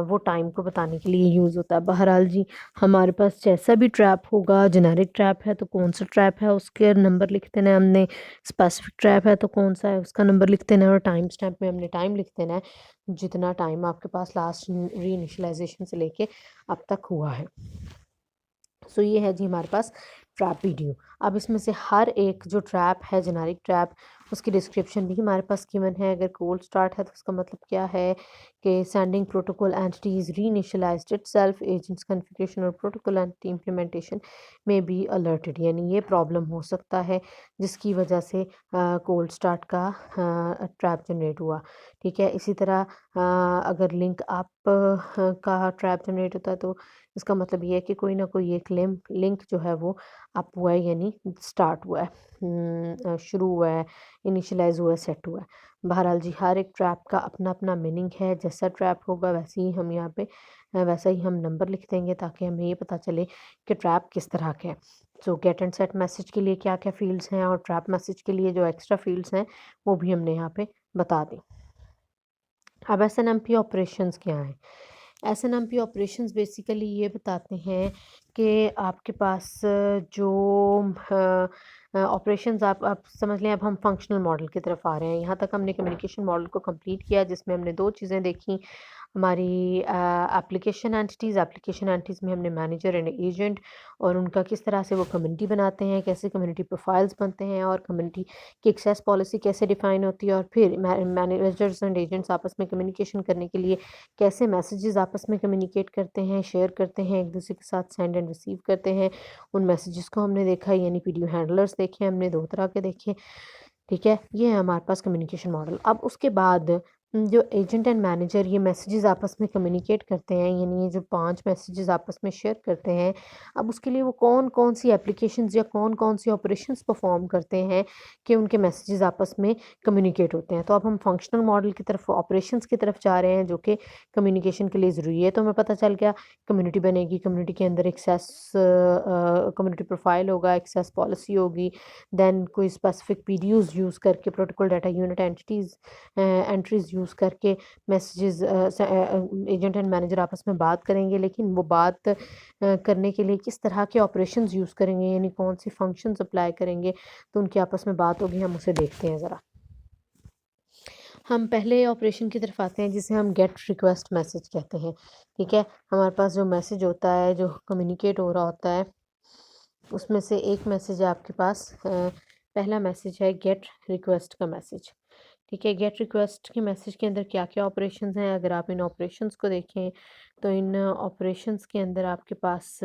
वो टाइम को बताने के लिए यूज़ होता है। बहरहाल जी, हमारे पास जैसा भी ट्रैप होगा, जेनेरिक ट्रैप है तो कौन सा ट्रैप है उसके नंबर लिख देना है हमने, स्पेसिफिक ट्रैप है तो कौन सा है उसका नंबर लिख देना है, और टाइम स्टैम्प में हमने टाइम लिख देना है, जितना टाइम आपके पास लास्ट री इनिशियलाइजेशन से लेके अब तक हुआ है। सो ये है जी हमारे पास ट्रैप वीडियो। अब इसमें से हर एक जो ट्रैप है, जेनेरिक ट्रैप, उसकी डिस्क्रिप्शन भी हमारे पास गिवन है। अगर कोल्ड स्टार्ट है तो उसका मतलब क्या है कि sending protocol entities reinitialized itself, agents configuration or protocol entity implementation may be alerted, यानी ये प्रॉब्लम हो सकता है जिसकी वजह से कोल्ड स्टार्ट का ट्रैप जनरेट हुआ। ठीक है, इसी तरह अगर लिंक अप का ट्रैप जनरेट होता है तो इसका मतलब ये है कि कोई ना कोई एक लिंक जो है वो अप हुआ है, यानी स्टार्ट हुआ है, शुरू हुआ है, इनिशियलाइज़ हुआ है, सेट हुआ है। बहरहाल जी, हर एक ट्रैप का अपना-अपना मीनिंग है। जैसा ट्रैप होगा वैसे ही हम यहाँ पे वैसा ही हम नंबर लिख देंगे ताकि हमें ये पता चले कि ट्रैप किस तरह का है। सो गेट एंड सेट मैसेज के लिए क्या-क्या फ़ील्ड्स हैं और ट्रैप मैसेज के लिए जो एक्स्ट्रा फ़ील्ड्स हैं वो भी हमने यहाँ पे बता दी। अब एसएनएमपी ऑपरेशंस क्या हैं? एसएनएमपी ऑपरेशंस बेसिकली ये बताते हैं कि आपके पास जो ऑपरेशंस आप समझ लें। अब हम फंक्शनल मॉडल की तरफ आ रहे हैं। यहाँ तक हमने कम्युनिकेशन मॉडल को कंप्लीट किया जिसमें हमने 2 चीज़ें देखी। हमारी एप्लीकेशन एंटिटीज़ में हमने मैनेजर एंड एजेंट और उनका किस तरह से वो कम्युनिटी बनाते हैं, कैसे कम्युनिटी प्रोफाइल्स बनते हैं और कम्युनिटी की एक्सेस पॉलिसी कैसे डिफाइन होती है, और फिर मैनेजर्स एंड एजेंट्स आपस में कम्युनिकेशन करने के लिए कैसे मैसेजेस आपस में कम्युनिकेट करते हैं, शेयर करते हैं, एक दूसरे के साथ सेंड एंड रिसीव करते हैं। उन मैसेजेस को हमने देखा, यानी पीडीयू हैंडलर्स देखे हमने, दो तरह के देखे। ठीक है, ये है हमारे पास कम्युनिकेशन मॉडल। अब उसके बाद जो एजेंट एंड मैनेजर ये मैसेजेस आपस में कम्युनिकेट करते हैं, यानी ये जो 5 मैसेजेस आपस में शेयर करते हैं, अब उसके लिए वो कौन-कौन सी एप्लीकेशंस या कौन-कौन सी ऑपरेशंस परफॉर्म करते हैं कि उनके मैसेजेस आपस में कम्युनिकेट होते हैं। तो अब हम फंक्शनल मॉडल की तरफ, ऑपरेशंस की तरफ जा रहे हैं जो कि कम्युनिकेशन के लिए ज़रूरी है। तो हमें पता चल गया कम्युनिटी बनेगी, कम्युनिटी के अंदर कम्युनिटी प्रोफाइल होगा, एक्सेस पॉलिसी होगी, देन कोई स्पेसिफिक पीडीयूज़ यूज़ करके, protocol data unit entries use करके मैसेजेस एजेंट एंड मैनेजर आपस में बात करेंगे। लेकिन वो बात करने के लिए किस तरह के ऑपरेशंस यूज़ करेंगे, यानी कौन सी फंक्शंस अप्लाई करेंगे, तो उनकी आपस में बात होगी। हम उसे देखते हैं ज़रा। हम पहले ऑपरेशन की तरफ आते हैं जिसे हम गेट रिक्वेस्ट मैसेज कहते हैं। ठीक है, हमारे पास जो मैसेज होता है, जो कम्युनिकेट हो रहा होता है, उसमें से एक मैसेज है आपके पास, पहला मैसेज है गेट रिक्वेस्ट का मैसेज। ठीक है, गेट रिक्वेस्ट के मैसेज के अंदर क्या क्या ऑपरेशंस हैं, अगर आप इन ऑपरेशंस को देखें तो इन ऑपरेशंस के अंदर आपके पास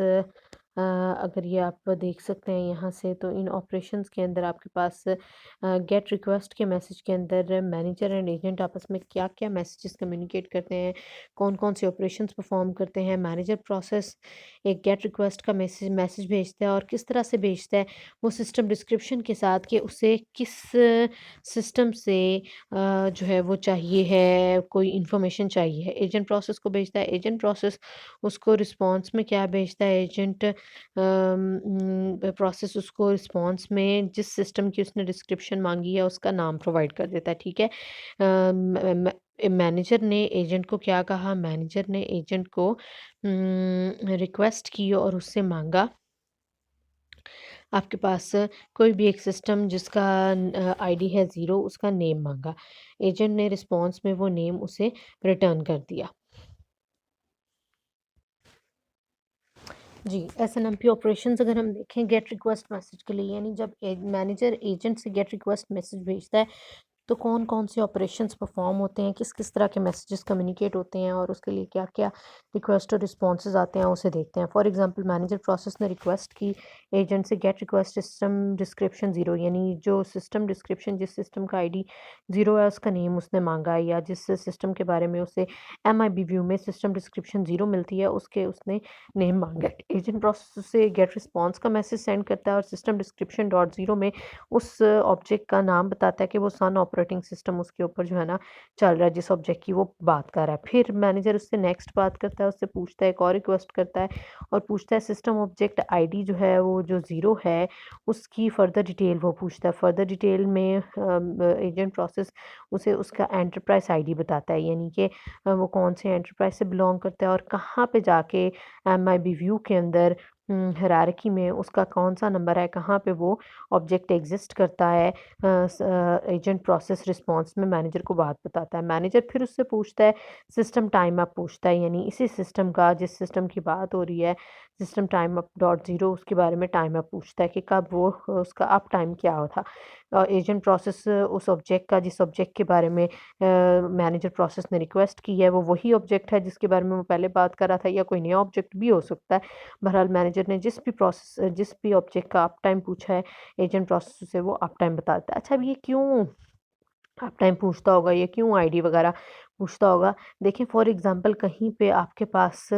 अगर ये आप देख सकते हैं यहाँ से, तो इन ऑपरेशंस के अंदर आपके पास गेट रिक्वेस्ट के मैसेज के अंदर मैनेजर एंड एजेंट आपस में क्या क्या मैसेजेस कम्युनिकेट करते हैं, कौन कौन से ऑपरेशंस परफॉर्म करते हैं। मैनेजर प्रोसेस एक गेट रिक्वेस्ट का मैसेज मैसेज भेजता है, और किस तरह से भेजता है, वो सिस्टम डिस्क्रिप्शन के साथ कि उसे किस सिस्टम से जो है वो चाहिए है, कोई इन्फॉर्मेशन चाहिए है। एजेंट प्रोसेस को भेजता है, एजेंट प्रोसेस उसको रिस्पॉन्स में क्या भेजता है, एजेंट प्रोसेस उसको रिस्पॉन्स में जिस सिस्टम की उसने डिस्क्रिप्शन मांगी है उसका नाम प्रोवाइड कर देता है। ठीक है, मैनेजर ने एजेंट को क्या कहा, मैनेजर ने एजेंट को रिक्वेस्ट की और उससे मांगा आपके पास कोई भी एक सिस्टम जिसका आईडी है 0, उसका नेम मांगा। एजेंट ने रिस्पॉन्स में वो नेम उसे रिटर्न कर दिया। जी, एसएनएमपी ऑपरेशंस अगर हम देखें गेट रिक्वेस्ट मैसेज के लिए, यानी जब मैनेजर एजेंट से गेट रिक्वेस्ट मैसेज भेजता है तो कौन-कौन से ऑपरेशंस परफॉर्म होते हैं, किस-किस तरह के मैसेजेस कम्युनिकेट होते हैं और उसके लिए क्या-क्या रिक्वेस्ट और रिस्पॉन्सेज आते हैं, उसे देखते हैं। फॉर एग्जांपल, मैनेजर प्रोसेस ने रिक्वेस्ट की एजेंट से गेट रिक्वेस्ट सिस्टम डिस्क्रिप्शन 0, यानी जो सिस्टम डिस्क्रिप्शन, जिस सिस्टम का आईडी 0 है उसका नेम उसने मांगा, या जिस सिस्टम के बारे में उसे एमआईबी व्यू में सिस्टम डिस्क्रिप्शन 0 मिलती है उसके उसने नेम मांगा। एजेंट प्रोसेस से गेट रिस्पॉन्स का मैसेज सेंड करता है और सिस्टम डिस्क्रिप्शन डॉट 0 में उस ऑब्जेक्ट का नाम बताता है कि वो सन ऑपरेटिंग सिस्टम उसके ऊपर जो है ना चल रहा है, जिस ऑब्जेक्ट की वो बात कर रहा है। फिर मैनेजर उससे नेक्स्ट बात करता है, उससे पूछता है, एक और रिक्वेस्ट करता है और पूछता है सिस्टम ऑब्जेक्ट आईडी जो है वो जो 0 है उसकी फर्दर डिटेल वो पूछता है। फर्दर डिटेल में एजेंट प्रोसेस उसे उसका एंटरप्राइज आईडी बताता है, यानी कि वो कौन से एंटरप्राइज से बिलोंग करता है और कहाँ पे जाके एमआईबी व्यू के अंदर हायरार्की में उसका कौन-सा नंबर है, कहाँ पे वो ऑब्जेक्ट एग्ज़िस्ट करता है। एजेंट प्रोसेस रिस्पॉन्स में मैनेजर को बात बताता है। मैनेजर फिर उससे पूछता है, सिस्टम टाइम अप पूछता है, यानी इसी सिस्टम का, जिस सिस्टम की बात हो रही है, सिस्टम टाइम अप डॉट 0 उसके बारे में टाइम अप पूछता है कि कब वो उसका अप टाइम क्या हो था। एजेंट प्रोसेस उस ऑब्जेक्ट का, जिस ऑब्जेक्ट के बारे में मैनेजर प्रोसेस ने रिक्वेस्ट की है, वो वही ऑब्जेक्ट है जिसके बारे में वो पहले बात कर रहा था, या कोई नया ऑब्जेक्ट भी हो सकता है। बहरहाल मैनेजर ने जिस भी ऑब्जेक्ट का अप टाइम पूछा है, एजेंट प्रोसेस से वो अप टाइम बता देता है। अच्छा, अब ये क्यों अप टाइम पूछता होगा, ये क्यों आईडी वगैरह पूछता होगा? देखें, फॉर एग्जांपल कहीं पे आपके पास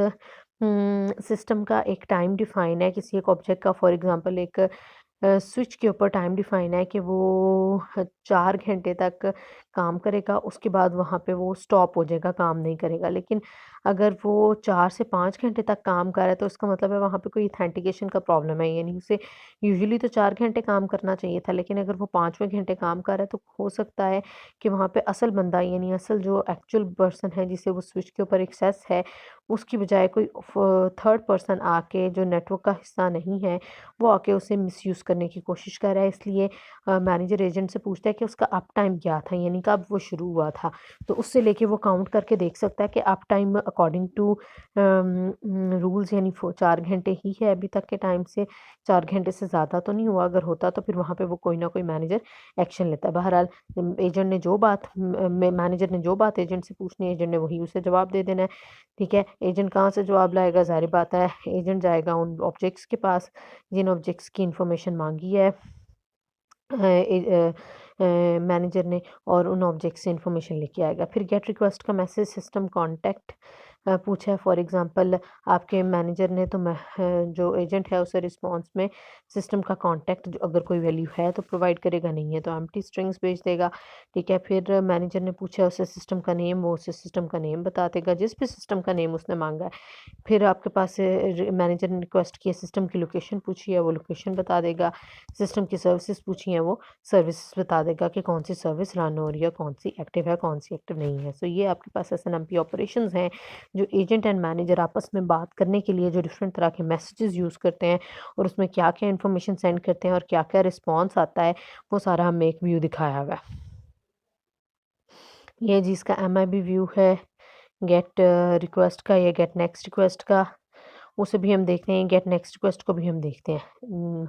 सिस्टम का एक टाइम डिफाइन है, किसी एक ऑब्जेक्ट का, फॉर एग्जांपल एक स्विच के ऊपर टाइम डिफाइन है कि वो 4 घंटे तक काम करेगा, उसके बाद वहाँ पे वो स्टॉप हो जाएगा, काम नहीं करेगा। लेकिन अगर वो 4 से 5 घंटे तक काम कर रहा है तो इसका मतलब है वहाँ पे कोई ऑथेंटिकेशन का प्रॉब्लम है, यानी उसे यूजुअली तो 4 घंटे काम करना चाहिए था, लेकिन अगर वो 5वें घंटे काम कर रहा है तो हो सकता है कि वहाँ पे असल बंदा, यानी असल जो एक्चुअल पर्सन है जिसे वो स्विच के ऊपर एक्सेस है, उसकी बजाय कोई थर्ड पर्सन आके जो नेटवर्क का हिस्सा नहीं है वो आके उसे मिसयूज़ करने की कोशिश कर रहा है। इसलिए मैनेजर एजेंट से पूछता है कि उसका अप टाइम क्या था, यानी कब वो शुरू हुआ था। तो उससे लेके वो काउंट करके देख सकता है कि up time according to rules यानी 4 घंटे ही है अभी तक के टाइम से, 4 घंटे से ज़्यादा तो नहीं हुआ। अगर होता तो फिर वहाँ पे वो कोई ना कोई मैनेजर एक्शन लेता है। बहरहाल एजेंट ने जो बात मैनेजर ने जो बात एजेंट से पूछनी है, एजेंट ने वही उसे जवाब दे देना है। ठीक है, एजेंट कहाँ से जवाब लाएगा? ज़ाहिर बात है एजेंट जाएगा उन ऑब्जेक्ट्स के पास जिन ऑब्जेक्ट्स की इंफॉर्मेशन मांगी है मैनेजर ने, और उन ऑब्जेक्ट से इंफॉर्मेशन लेके आएगा। फिर गेट रिक्वेस्ट का मैसेज सिस्टम कॉन्टैक्ट पूछा है। फॉर एग्जांपल आपके मैनेजर ने तो जो एजेंट है उसे रिस्पांस में सिस्टम का कॉन्टैक्ट जो अगर कोई वैल्यू है तो प्रोवाइड करेगा, नहीं है तो एम्प्टी स्ट्रिंग्स भेज देगा। ठीक है, फिर मैनेजर ने पूछा उसे सिस्टम का नेम, वो उसे सिस्टम का नेम बता देगा, जिस भी सिस्टम का नेम उसने मांगा है। फिर आपके पास मैनेजर ने रिक्वेस्ट की है, सिस्टम की लोकेशन पूछी है, वो लोकेशन बता देगा। सिस्टम की सर्विसेज पूछी हैं, वो सर्विसेज बता देगा कि कौन सी सर्विस रन हो रही है, कौन सी एक्टिव है, कौन सी एक्टिव नहीं है। सो ये आपके पास एसएनएमपी ऑपरेशंस हैं जो एजेंट एंड मैनेजर आपस में बात करने के लिए जो डिफरेंट तरह के मैसेजेस यूज़ करते हैं और उसमें क्या क्या इन्फॉर्मेशन सेंड करते हैं और क्या क्या रिस्पॉन्स आता है, वो सारा हमें एक व्यू दिखाया हुआ है। ये जी इसका एमआईबी व्यू है गेट रिक्वेस्ट का या गेट नेक्स्ट रिक्वेस्ट का। उसे भी हम देखते हैं, गेट नेक्स्ट रिक्वेस्ट को भी हम देखते हैं।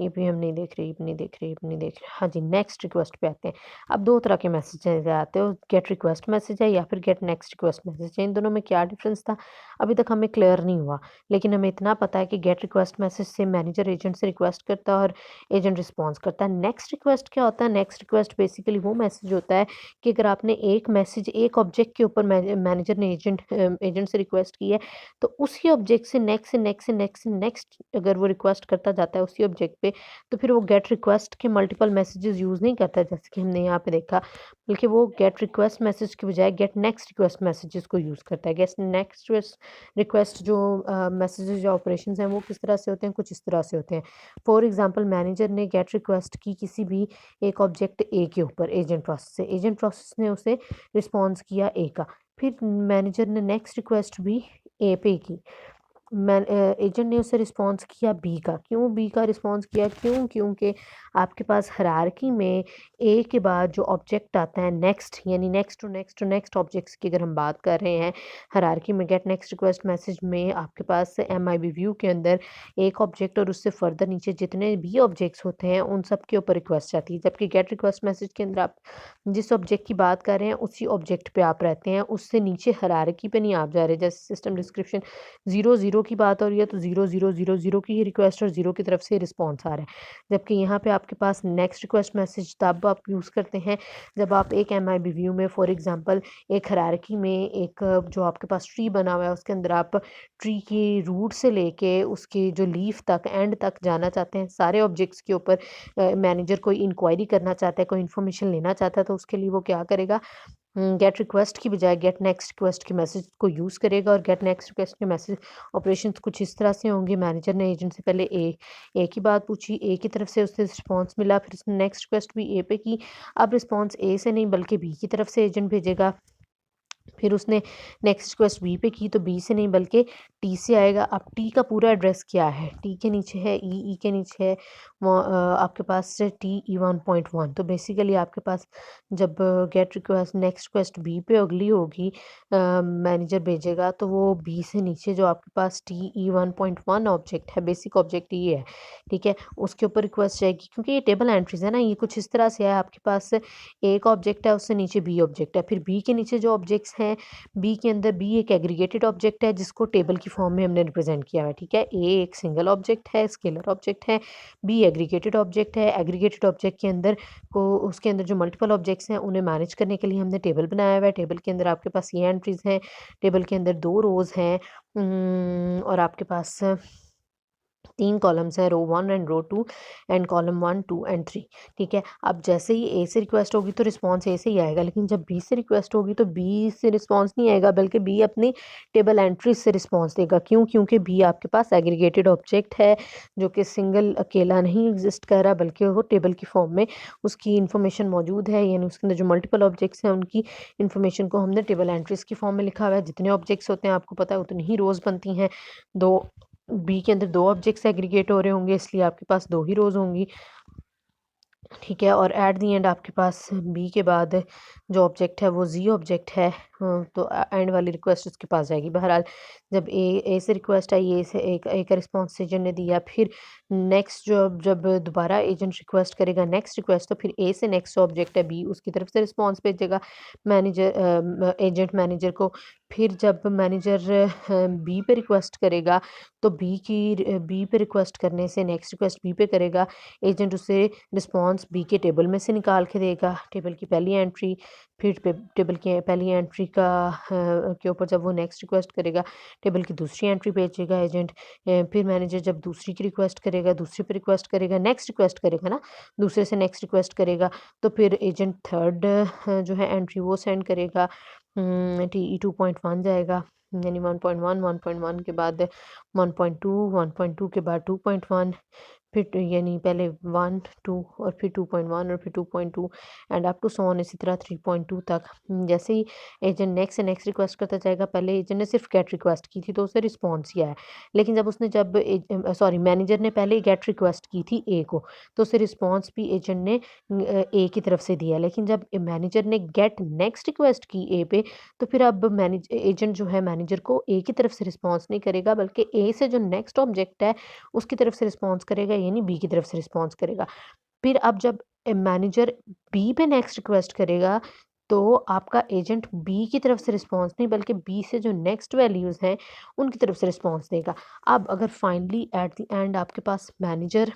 ये भी हम नहीं देख रहे, ये भी नहीं देख रहे, ये भी नहीं देख रहे। हाँ जी, नेक्स्ट रिक्वेस्ट पे आते हैं। अब 2 तरह के मैसेज आते हैं, गेट रिक्वेस्ट मैसेज है या फिर गेट नेक्स्ट रिक्वेस्ट मैसेज है। इन दोनों में क्या डिफरेंस था अभी तक हमें क्लियर नहीं हुआ, लेकिन हमें इतना पता है कि गेट रिक्वेस्ट मैसेज से मैनेजर एजेंट से रिक्वेस्ट करता है और एजेंट रिस्पॉन्स करता है। नेक्स्ट रिक्वेस्ट क्या होता है? नेक्स्ट रिक्वेस्ट बेसिकली वो मैसेज होता है कि अगर आपने एक मैसेज एक ऑब्जेक्ट के ऊपर मैनेजर ने एजेंट से रिक्वेस्ट की है, तो उसी ऑब्जेक्ट से नेक्स्ट से नेक्स्ट से नेक्स्ट से नेक्स्ट अगर वो रिक्वेस्ट करता जाता है उसी ऑब्जेक्ट पे, तो फिर वो गेट रिक्वेस्ट के मल्टीपल मैसेजेस यूज़ नहीं करता जैसे कि हमने यहाँ पे देखा, बल्कि वो गेट रिक्वेस्ट मैसेज की बजाय गेट नेक्स्ट रिक्वेस्ट मैसेजेस को यूज़ करता है। गेट नेक्स्ट रिक्वेस्ट जो मैसेजेस या ऑपरेशंस हैं वो किस तरह से होते हैं? कुछ इस तरह से होते हैं। फॉर एग्जांपल मैनेजर ने गेट रिक्वेस्ट की किसी भी एक ऑब्जेक्ट ए के ऊपर एजेंट प्रोसेस से, एजेंट प्रोसेस ने उसे रिस्पॉन्स किया ए का, फिर मैनेजर ने नेक्स्ट रिक्वेस्ट भी ए पे की। एजेंट ने उसे रिस्पॉन्स किया बी का। क्यों बी का रिस्पॉन्स किया? क्यों? क्योंकि आपके पास हायरार्की में ए के बाद जो ऑब्जेक्ट आता है नेक्स्ट, यानी next to next to next objects की अगर हम बात कर रहे हैं हायरार्की में, गेट नेक्स्ट रिक्वेस्ट मैसेज में आपके पास एमआईबी व्यू के अंदर एक ऑब्जेक्ट और उससे फर्दर नीचे जितने भी ऑब्जेक्ट्स होते हैं उन सब के ऊपर रिक्वेस्ट आती है, जबकि गेट रिक्वेस्ट मैसेज के अंदर आप जिस ऑब्जेक्ट की बात कर रहे हैं उसी ऑब्जेक्ट पे आप रहते हैं, उससे नीचे हायरार्की पे नहीं आप जा रहे। जैसे सिस्टम डिस्क्रिप्शन 0 की बात हो रही है तो 0 की ही रिक्वेस्ट और 0 की तरफ से रिस्पॉन्स आ रहा है, जबकि यहाँ पे आपके पास नेक्स्ट रिक्वेस्ट मैसेज तब आप यूज़ करते हैं जब आप एक एमआईबी व्यू में फॉर एग्जांपल एक हायरार्की में एक जो आपके पास ट्री बना हुआ है उसके अंदर आप ट्री की रूट से लेके उसकी जो लीफ तक एंड तक जाना चाहते हैं, सारे ऑब्जेक्ट्स के ऊपर मैनेजर कोई इंक्वायरी करना चाहता है, कोई इन्फॉर्मेशन लेना चाहता है, तो उसके लिए वो क्या करेगा? गेट रिक्वेस्ट की बजाय गेट नेक्स्ट रिक्वेस्ट के मैसेज को यूज़ करेगा। और गेट नेक्स्ट रिक्वेस्ट के मैसेज ऑपरेशंस कुछ इस तरह से होंगे, मैनेजर ने एजेंट से पहले ए की बात पूछी, ए की तरफ से उसे रिस्पॉन्स मिला, फिर उसने नेक्स्ट रिक्वेस्ट भी ए पे की। अब रिस्पॉन्स ए से नहीं बल्कि बी की तरफ से एजेंट भेजेगा। फिर उसने नेक्स्ट रिक्वेस्ट बी पे की तो बी से नहीं बल्कि टी से आएगा। अब टी का पूरा एड्रेस क्या है? टी के नीचे है ई के नीचे है आपके पास टी E1.1। तो बेसिकली आपके पास जब get request next request B पे अगली होगी मैनेजर भेजेगा तो वो बी से नीचे जो आपके पास TE1.1 ऑब्जेक्ट है, बेसिक ऑब्जेक्ट ये है, ठीक है, उसके ऊपर रिक्वेस्ट जाएगी। क्योंकि ये टेबल एंट्रीज है ना, ये कुछ इस तरह से है, आपके पास एक ऑब्जेक्ट है उससे नीचे बी ऑब्जेक्ट है, फिर बी के नीचे जो ऑब्जेक्ट्स हैं बी के अंदर बी एक एग्रीगेटेड ऑब्जेक्ट है जिसको टेबल की फॉर्म में हमने रिप्रेजेंट किया हुआ है, ठीक है। ए एक सिंगल ऑब्जेक्ट है, स्केलर ऑब्जेक्ट है, बी एग्रीगेटेड ऑब्जेक्ट है। एग्रीगेटेड ऑब्जेक्ट के अंदर को उसके अंदर जो मल्टीपल ऑब्जेक्ट्स हैं उन्हें मैनेज करने के लिए हमने टेबल बनाया हुआ है। टेबल के अंदर आपके पास ये एंट्रीज हैं, टेबल के अंदर 2 रोज़ हैं और आपके पास 3 कॉलम्स हैं, row 1 and row 2 and column 1, 2 and 3। ठीक है, अब जैसे ही ए से रिक्वेस्ट होगी तो रिस्पॉन्स ए से ही आएगा, लेकिन जब बी से रिक्वेस्ट होगी तो बी से रिस्पॉन्स नहीं आएगा, बल्कि बी अपनी टेबल एंट्रीज से रिस्पॉन्स देगा। क्यों? क्योंकि बी आपके पास एग्रीगेटेड ऑब्जेक्ट है, जो कि सिंगल अकेला नहीं एग्जिस्ट कर रहा, बल्कि वो टेबल की फॉर्म में उसकी इन्फॉर्मेशन मौजूद है, यानी उसके अंदर जो मल्टीपल ऑब्जेक्ट्स हैं उनकी इन्फॉर्मेशन को हमने टेबल एंट्रीज की फॉर्म में लिखा हुआ है। जितने ऑब्जेक्ट्स होते हैं आपको पता है उतनी ही रोज़ बनती हैं। दो बी के अंदर 2 ऑब्जेक्ट्स एग्रीगेट हो रहे होंगे, इसलिए आपके पास 2 ही रोज़ होंगी। ठीक है, और एट दी एंड आपके पास बी के बाद जो ऑब्जेक्ट है वो जी ऑब्जेक्ट है। तो एंड वाली रिक्वेस्ट उसके पास जाएगी। बहरहाल जब ए से रिक्वेस्ट आई, ए से ए का रिस्पॉन्स एजेंट ने दिया, फिर नेक्स्ट जब जब दोबारा एजेंट रिक्वेस्ट करेगा नेक्स्ट रिक्वेस्ट, तो फिर ए से नेक्स्ट ऑब्जेक्ट है बी, उसकी तरफ से रिस्पॉन्स भेजेगा मैनेजर, एजेंट मैनेजर को। फिर जब मैनेजर बी पे रिक्वेस्ट करेगा, तो बी पे रिक्वेस्ट करने से नेक्स्ट रिक्वेस्ट बी पे करेगा, एजेंट उसे रिस्पॉन्स बी के टेबल में से निकाल के देगा, टेबल की पहली एंट्री। फिर टेबल की पहली एंट्री के ऊपर जब वो नेक्स्ट रिक्वेस्ट करेगा, टेबल की दूसरी एंट्री भेजेगा एजेंट। फिर मैनेजर जब दूसरी की रिक्वेस्ट करेगा, दूसरी पे रिक्वेस्ट करेगा, नेक्स्ट रिक्वेस्ट करेगा ना, दूसरे से नेक्स्ट रिक्वेस्ट करेगा, तो फिर एजेंट थर्ड जो है एंट्री वो सेंड करेगा। टी 2.1 जाएगा, यानी 1.1, 1.1 के बाद 1.2, 1.2 के बाद 2.1, फिर यानी पहले 1, 2 और फिर 2.1 और फिर 2.2 and up to so on, इसी तरह 3.2 तक। जैसे ही एजेंट नेक्स्ट से नेक्स्ट रिक्वेस्ट करता जाएगा, पहले एजेंट ने सिर्फ गेट रिक्वेस्ट की थी तो उसे रिस्पॉन्स ही आया, लेकिन जब सॉरी मैनेजर ने पहले गेट रिक्वेस्ट की थी ए को, तो उसे रिस्पॉन्स भी एजेंट ने ए की तरफ से दिया। लेकिन जब मैनेजर ने गेट नेक्स्ट रिक्वेस्ट की ए पे, तो फिर अब एजेंट जो है मैनेजर को ए की तरफ से रिस्पॉन्स नहीं करेगा, बल्कि ए से जो नेक्स्ट ऑब्जेक्ट है उसकी तरफ से रिस्पॉन्स करेगा, यानी बी की तरफ से रिस्पॉन्स करेगा। फिर अब जब मैनेजर बी पे नेक्स्ट रिक्वेस्ट करेगा, तो आपका एजेंट बी की तरफ से रिस्पॉन्स नहीं, बल्कि बी से जो नेक्स्ट वैल्यूज़ हैं उनकी तरफ से रिस्पॉन्स देगा। अब अगर फाइनली एट द एंड आपके पास मैनेजर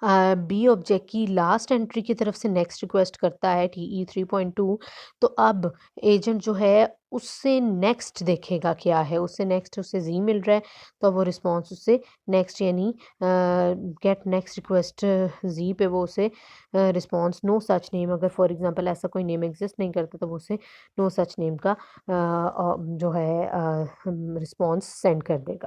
बी ऑब्जेक्ट की लास्ट एंट्री की तरफ से नेक्स्ट रिक्वेस्ट करता है टी 3.2, तो अब एजेंट जो है उससे नेक्स्ट देखेगा क्या है, उससे नेक्स्ट उसे जी मिल रहा है, तो वो रिस्पॉन्स उससे नेक्स्ट यानी गेट नेक्स्ट रिक्वेस्ट जी पे वो उसे रिस्पॉन्स नो सच नेम, अगर फॉर एग्जांपल ऐसा कोई नेम एग्जिस्ट नहीं करता तो वो उसे नो सच नेम का जो है रिस्पॉन्स सेंड कर देगा।